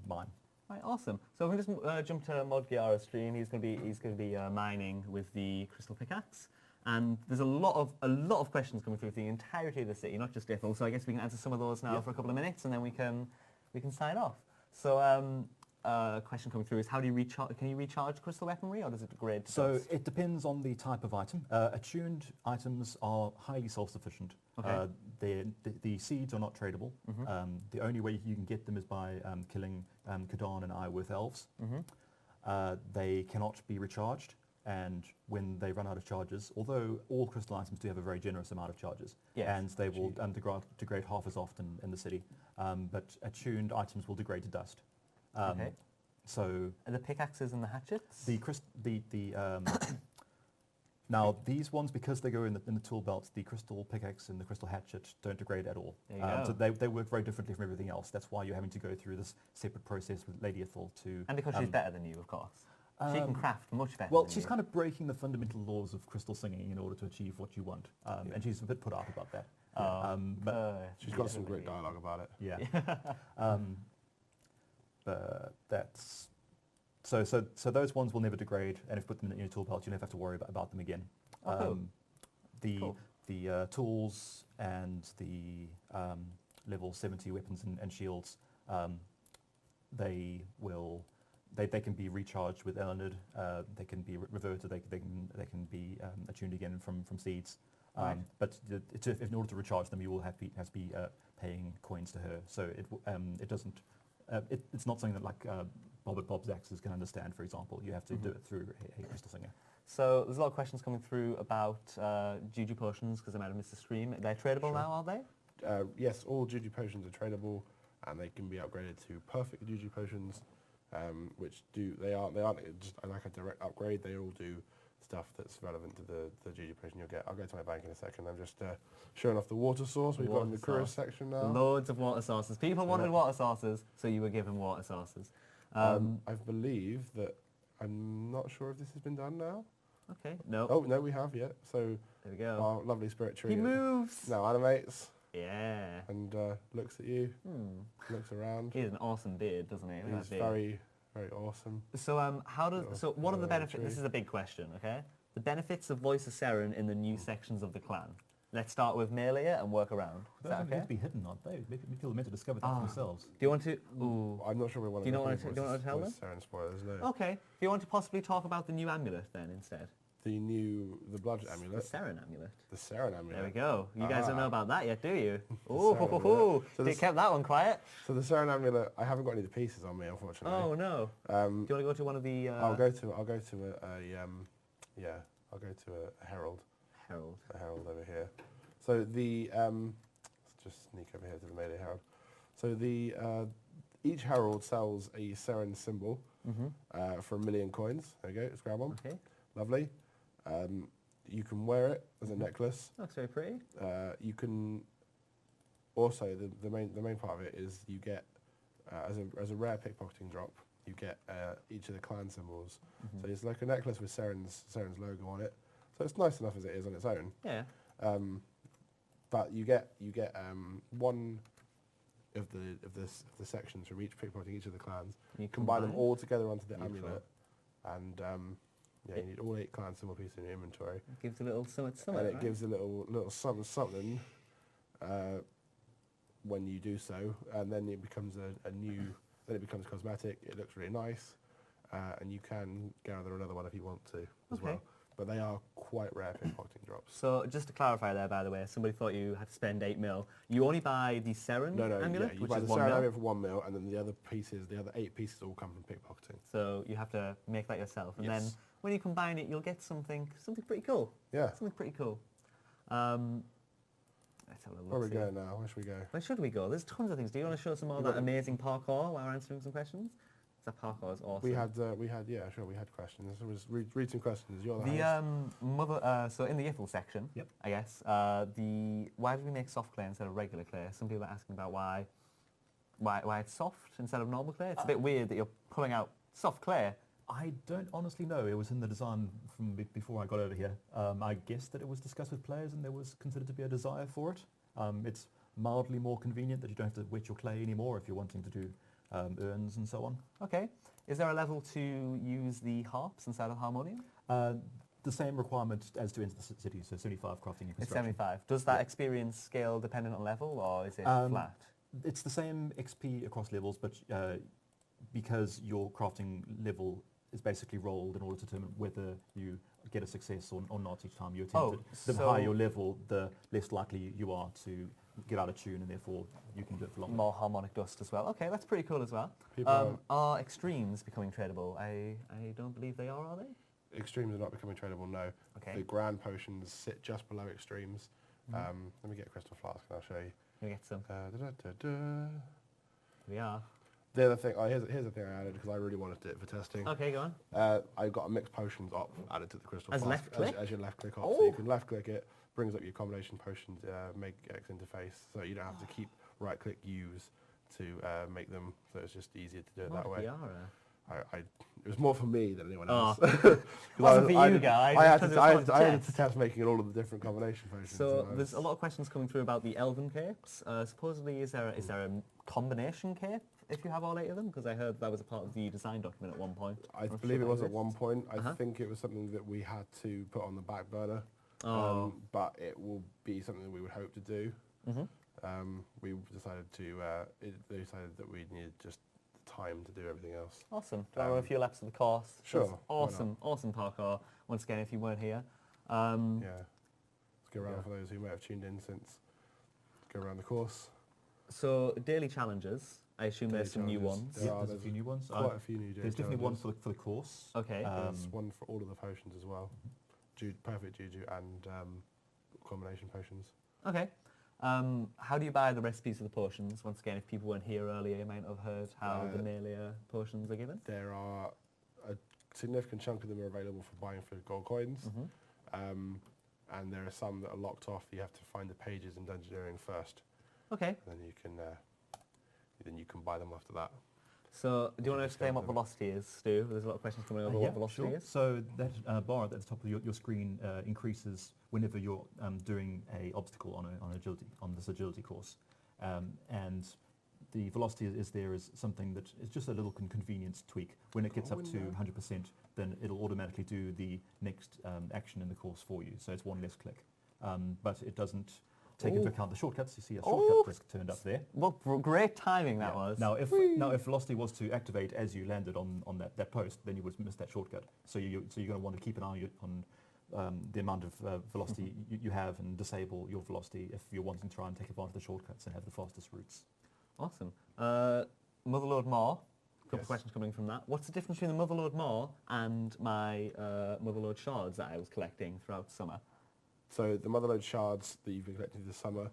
mine. Right, awesome. So we can just jump to Mod Giara's stream. He's going to be mining with the crystal pickaxe, and there's a lot of questions coming through the entirety of the city, not just Ithell. So I guess we can answer some of those now for a couple of minutes, and then we can sign off. So question coming through is how do you recharge? Can you recharge crystal weaponry, or does it degrade? So it depends on the type of item. Attuned items are highly self-sufficient. Okay. The seeds are not tradable. The only way you can get them is by killing Kadan and Iworth elves. They cannot be recharged, and when they run out of charges, although all crystal items do have a very generous amount of charges, and they will degrade half as often in the city, but attuned items will degrade to dust. Okay. So the pickaxes and the hatchets. Now these ones, because they go in the tool belt, the crystal pickaxe and the crystal hatchet don't degrade at all. There you go. So they work very differently from everything else. That's why you're having to go through this separate process with Lady Ithell to. And because she's better than you, of course. She can craft much better. Well, than she's you. kind of breaking the fundamental laws of crystal singing in order to achieve what you want, and she's a bit put out about that. But she's got some great dialogue about it. Yeah. But that's so those ones will never degrade, and if you put them in your tool belt, you never have to worry about them again. Cool. The tools and the level 70 weapons and shields, they can be recharged with Elenid. They can be reverted. They can be attuned again from seeds. Right. But in order to recharge them, you will have to be paying coins to her. So it doesn't. It's not something that like Bob at Bob's Axes can understand, for example. You have to do it through a crystal singer. So there's a lot of questions coming through about Juju potions, because I might have missed the stream. They're tradable now, are they? Yes, all Juju potions are tradable, and they can be upgraded to perfect Juju potions, which they aren't just like a direct upgrade. They all do stuff that's relevant to the Juju potion you'll get. I'll go to my bank in a second. I'm just showing off the water source we've got in the career section now. Loads of water sources. People wanted water sources, so you were given water sources. I believe that, I'm not sure if this has been done now. Okay, no. Oh, no, we have yet. So there we go. our lovely spirit tree He moves. now animates. Yeah. And looks at you, looks around. He has an awesome beard, doesn't he? He's very, very awesome. So what are the benefits? This is a big question, okay? The benefits of Voice of Seren in the new sections of the clan. Let's start with Meilyr and work around. Is that okay? Need to be hidden, aren't they? Maybe people are meant to discover that for themselves. Do you want to? Ooh. I'm not sure we want to. Do you want to tell them? Seren spoilers, no. Okay. Do you want to possibly talk about the new amulet then instead? The blood amulet. The Seren amulet. The Seren amulet. There we go. You guys don't know about that yet, do you? So you kept that one quiet. So the Seren amulet, I haven't got any of the pieces on me, unfortunately. Oh no. Do you want to go to one of the? I'll go to a herald. Herald. A herald over here. So the let's just sneak over here to the Meilyr herald. So the each herald sells a Seren symbol for 1,000,000 coins. There you go. Let's grab one. Okay. Lovely. You can wear it as a necklace. Looks very pretty. You can also the main part of it is you get as a rare pickpocketing drop. You get each of the clan symbols. So it's like a necklace with Seren's logo on it. So it's nice enough as it is on its own. Yeah. But you get one of the sections from each pickpocketing each of the clans. You combine them all together onto the amulet, and you need all 8 clan symbol pieces in your inventory. It gives a little something, and it right? gives a little something when you do so, and then it becomes then it becomes cosmetic. It looks really nice, and you can gather another one if you want to as well. But they are quite rare pickpocketing drops. So just to clarify there, by the way, somebody thought you had to spend 8 mil. You only buy the Seren amulet, you which buy is the 1 Seren mil. amulet for 1 mil, and then the other 8 pieces all come from pickpocketing. So you have to make that yourself, and then when you combine it, you'll get something pretty cool. Yeah. Something pretty cool. Let's have a look. Where are we going now? Where should we go? Where should we go? There's tons of things. Do you want to show some more of that amazing parkour while we're answering some questions? That parkour is awesome. We had questions. So we'll read some questions. You're the so in the Ithell section, I guess, why did we make soft clay instead of regular clay? Some people are asking about why it's soft instead of normal clay. It's a bit weird that you're pulling out soft clay. I don't honestly know. It was in the design from before I got over here. I guess that it was discussed with players and there was considered to be a desire for it. It's mildly more convenient that you don't have to wet your clay anymore if you're wanting to do urns and so on. Okay. Is there a level to use the harps inside of Harmonium? The same requirement as to Into the City, so 75 crafting and construction. It's 75. Does that experience scale dependent on level, or is it flat? It's the same XP across levels, but because your crafting level is basically rolled in order to determine whether you get a success or not each time you attempt it. The higher your level, the less likely you are to get out of tune, and therefore you can do it for longer. More harmonic dust as well. Okay, that's pretty cool as well. Are extremes becoming tradable? I don't believe they are they? Extremes are not becoming tradable, no. Okay. The grand potions sit just below extremes. Let me get a crystal flask and I'll show you. Can we get some? We are. The other thing, here's the thing I added because I really wanted it for testing. Okay, go on. I got a mixed potions op added to the crystal As flask. left click? As your left click op. So you can left click it, brings up your combination potions, make X interface, so you don't have to keep right click use to make them, so it's just easier to do it that way. Giara. It was more for me than anyone Oh. else. Wasn't for you guys. I had to test making all of the different combination potions. So there's a lot of questions coming through about the elven capes. Supposedly, is there a combination cape if you have all 8 of them? Because I heard that was a part of the design document at one point. I believe it was at one point. I think it was something that we had to put on the back burner. But it will be something that we would hope to do. We decided they decided that we needed just time to do everything else. Awesome. Do I run a few laps of the course? Sure. Awesome parkour. Once again, if you weren't here. Yeah. Let's go around for those who may have tuned in since. Go around the course. So daily challenges. I assume there's some new ones. There's a few new ones. Quite a few new daily There's definitely one challenges. for the course. Okay. There's one for all of the potions as well. Perfect Juju and combination potions. Okay. How do you buy the recipes for the potions? Once again, if people weren't here earlier, you might have heard how the Meilyr potions are given. There are a significant chunk of them are available for buying for gold coins. And there are some that are locked off. You have to find the pages in Dungeoneering first. Okay. And then you can buy them after that. So, do you want to explain what velocity is, Stu? There's a lot of questions coming over what velocity is. So that bar at the top of your screen increases whenever you're doing a obstacle on this agility course, and the velocity is there as something that is just a little convenience tweak. When it gets up to 100%, then it'll automatically do the next action in the course for you. So it's one less click, but it doesn't take into account the shortcuts. You see a shortcut risk turned up there. Well, great timing that was. Now, if velocity was to activate as you landed on that post, then you would miss that shortcut. So you're going to want to keep an eye on the amount of velocity you have and disable your velocity if you're wanting to try and take advantage of the shortcuts and have the fastest routes. Awesome. Motherlode Maw. A couple of questions coming from that. What's the difference between the Motherlode Maw and my Motherlode shards that I was collecting throughout the summer? So the Motherlode shards that you've been collecting this summer,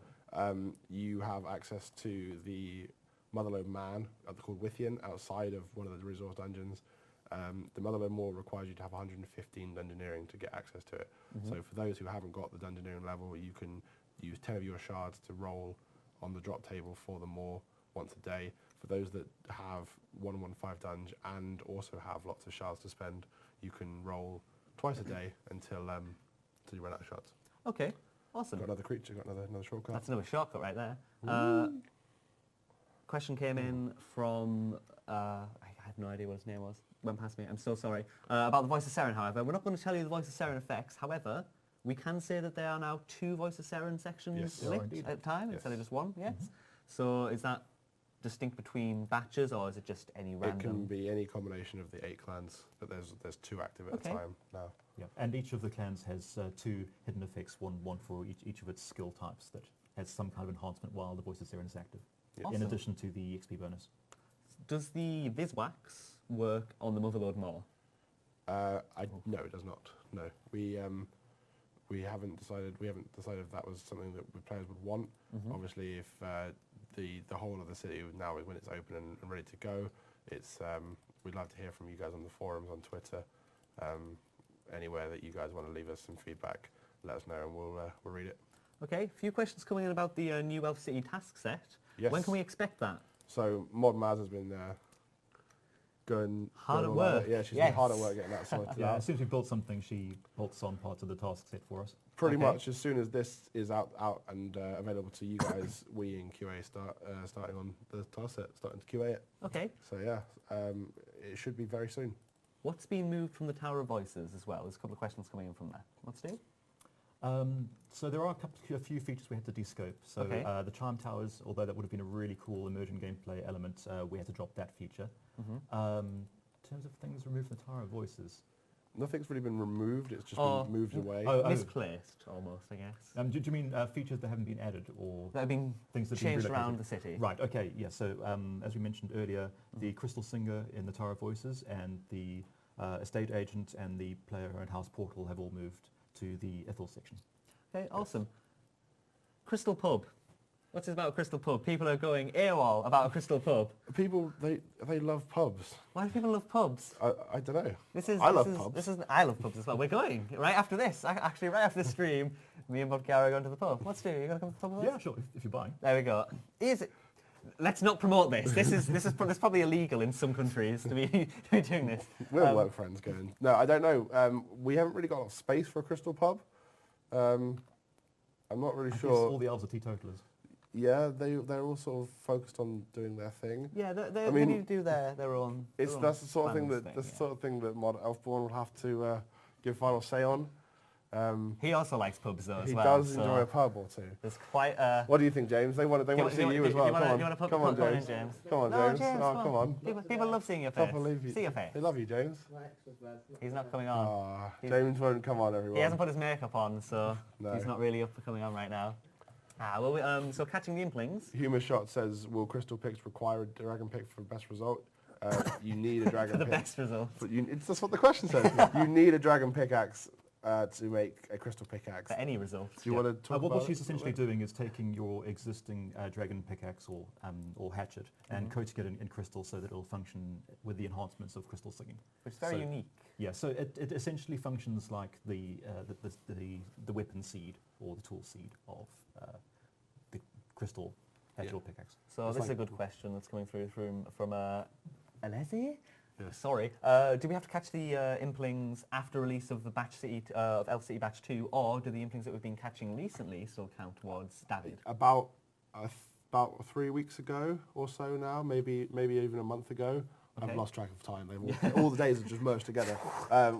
you have access to the Motherlode Man, called Withian, outside of one of the resource dungeons. The Meilyr Maw requires you to have 115 Dungeoneering to get access to it. So for those who haven't got the Dungeoneering level, you can use 10 of your shards to roll on the drop table for the Maw once a day. For those that have 115 dunge and also have lots of shards to spend, you can roll twice a day until you run out of shards. Okay, awesome. Got another creature, got another shortcut. That's another shortcut right there. Question came in from, I have no idea what his name was, went past me, I'm so sorry. About the Voice of Seren, however. We're not going to tell you the Voice of Seren effects, however, we can say that there are now 2 Voice of Seren sections lit at a time instead of just 1, yes? So is that distinct between batches, or is it just any random? It can be any combination of the 8 clans, but there's 2 active at a time now. Yeah, and each of the clans has 2 hidden effects, one for each of its skill types that has some kind of enhancement while the Voice of Seren is active, in addition to the XP bonus. Does the Viswax work on the Motherlode Maw? No, it does not. No, we haven't decided. We haven't decided if that was something that players would want. Obviously, if the whole of the city now, when it's open and ready to go, it's we'd love to hear from you guys on the forums, on Twitter, anywhere that you guys want to leave us some feedback. Let us know, and we'll read it. Okay, a few questions coming in about the new Elf City task set. Yes. When can we expect that? So Mod Maz has been going hard at work. Yeah, she's been hard at work getting that sorted out. As soon as we build something, she bolts on parts of the task set for us. Pretty much as soon as this is out and available to you guys, we in QA starting on the task set, starting to QA it. Okay. So yeah, it should be very soon. What's been moved from the Tower of Voices as well? There's a couple of questions coming in from there. What's new? So there are a few features we had to descope. So the Chime Towers, although that would have been a really cool emergent gameplay element, we had to drop that feature. In terms of things removed from the Tower of Voices, nothing's really been removed. It's just been moved away. Misplaced, almost, I guess. Do you mean features that haven't been added, or that have been things that changed have been around the city? Right. Okay. Yeah. So as we mentioned earlier, the Crystal Singer in the Tower of Voices and the Estate Agent and the Player-Owned House Portal have all moved to the Ithell section. Okay, awesome. Crystal Pub. What's it about Crystal Pub? People are going AWOL about a Crystal Pub. People, they love pubs. Why do people love pubs? I don't know. I love pubs. I love pubs as well. We're going right after this. Actually, right after this stream, me and Giara are going to the pub. Let's do it. You gonna come to the pub with us? Yeah, sure. If you're buying. There we go. Let's not promote this. This is probably illegal in some countries to be doing this. We're work friends going. No, I don't know. We haven't really got enough space for a Crystal Pub. I'm not really sure. All the elves are teetotalers. Yeah, they're all sort of focused on doing their thing. Yeah, they need to do their own. That's the sort of thing that Mod Elfborn will have to give final say on. He also likes pubs though as well. He does enjoy a pub or two. There's quite a... What do you think, James? They want to see you as well. Come on, James. Come on, James. Oh, come on. People love seeing your face. See your face. They love you, James. He's not coming on. James won't come on, everyone. He hasn't put his makeup on, so he's not really up for coming on right now. So catching the Implings. Humour Shot says, will Crystal Picks require a dragon pick for best result? You need a dragon for the pick. best result. But that's what the question says. You need a dragon pickaxe to make a crystal pickaxe. For any result. Do you want to talk about what she's essentially doing is taking your existing dragon pickaxe or hatchet and coating it in crystal so that it'll function with the enhancements of crystal singing. Which is very unique. Yeah, so it essentially functions like the weapon seed or the tool seed of the crystal hatchet or pickaxe. So this is a good question that's coming through from Alessi? Yes. Sorry. Do we have to catch the Implings after release of the Batch City of Elf City Batch 2, or do the Implings that we've been catching recently still count towards David? About 3 weeks ago or so now, maybe even a month ago. I've lost track of time. All the days have just merged together.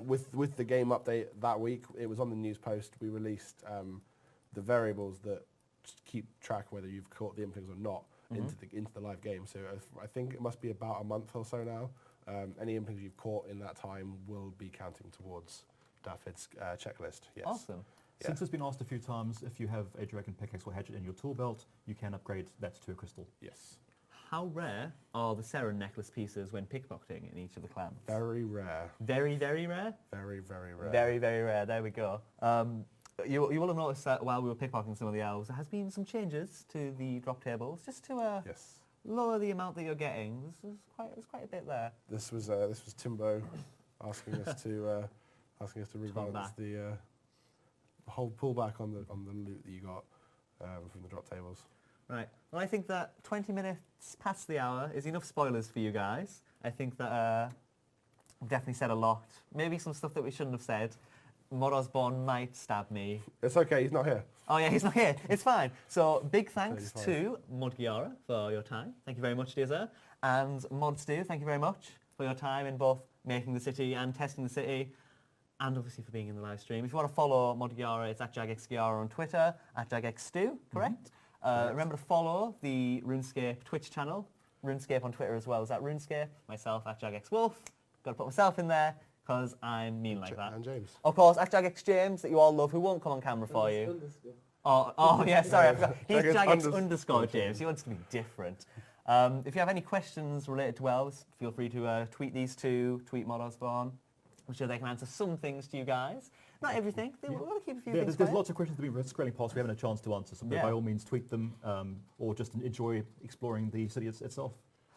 With the game update that week, it was on the news post. We released the variables that keep track whether you've caught the Implings or not into the live game. So I think it must be about a month or so now. Any Implings you've caught in that time will be counting towards David's checklist. Yes. Awesome. Since it's been asked a few times, if you have a dragon pickaxe or hatchet in your tool belt, you can upgrade that to a crystal. Yes. How rare are the Seren necklace pieces when pickpocketing in each of the clans? Very rare. Very, very rare? Very, very rare. Very, very rare. There we go. You will have noticed that while we were pickpocketing some of the elves, there has been some changes to the drop tables, just to lower the amount that you're getting. There's quite a bit there. This was Timbo asking us to rebalance the whole pullback on the loot that you got from the drop tables. Right. Well, I think that 20 minutes past the hour is enough spoilers for you guys. I think that I've definitely said a lot. Maybe some stuff that we shouldn't have said. Mod Osborne might stab me. It's okay, he's not here. Oh yeah, he's not here. It's fine. So big thanks to Mod Giara for your time. Thank you very much, dear sir. And Mod Stu, thank you very much for your time in both making the city and testing the city, and obviously for being in the live stream. If you want to follow Mod Giara, it's at Jagex Giara on Twitter, at Jagex Stu, correct? Remember to follow the RuneScape Twitch channel. RuneScape on Twitter as well is at RuneScape. Myself at Jagex Wolf. Got to put myself in there because I'm mean like that. And James. Of course, at Jagex James that you all love, who won't come on camera for you. Oh yeah, sorry, I forgot. He's Jagex underscore James. He wants to be different. If you have any questions related to elves, feel free to tweet these two, tweet Mod Osborne. I'm sure they can answer some things to you guys. Not everything. We'll keep a few things there's lots of questions that we've been scrolling past we haven't had a chance to answer, so by all means tweet them or just enjoy exploring the city itself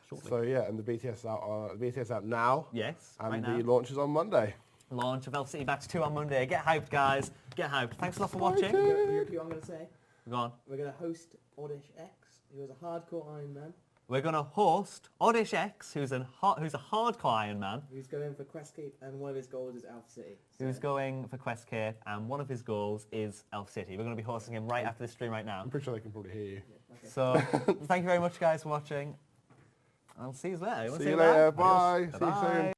shortly. So yeah, and the BTS is out, the BTS out now. Yes, and right the now. launch is on Monday. Launch of Elf City Batch 2 on Monday. Get hyped, guys. Get hyped. Thanks a lot for watching. You repeat what I'm going to say? Go on. We're going to host Oddish X, who is a hardcore Iron Man. We're going to host Oddish X, who's a hardcore Iron Man. Who's going for Questcape, and one of his goals is Elf City. So. Who's going for Questcape, and one of his goals is Elf City. We're going to be hosting him right after this stream right now. I'm pretty sure they can probably hear you. Yeah, okay. So, thank you very much, guys, for watching. I'll see you later. See you later. Bye. Adios. See you soon.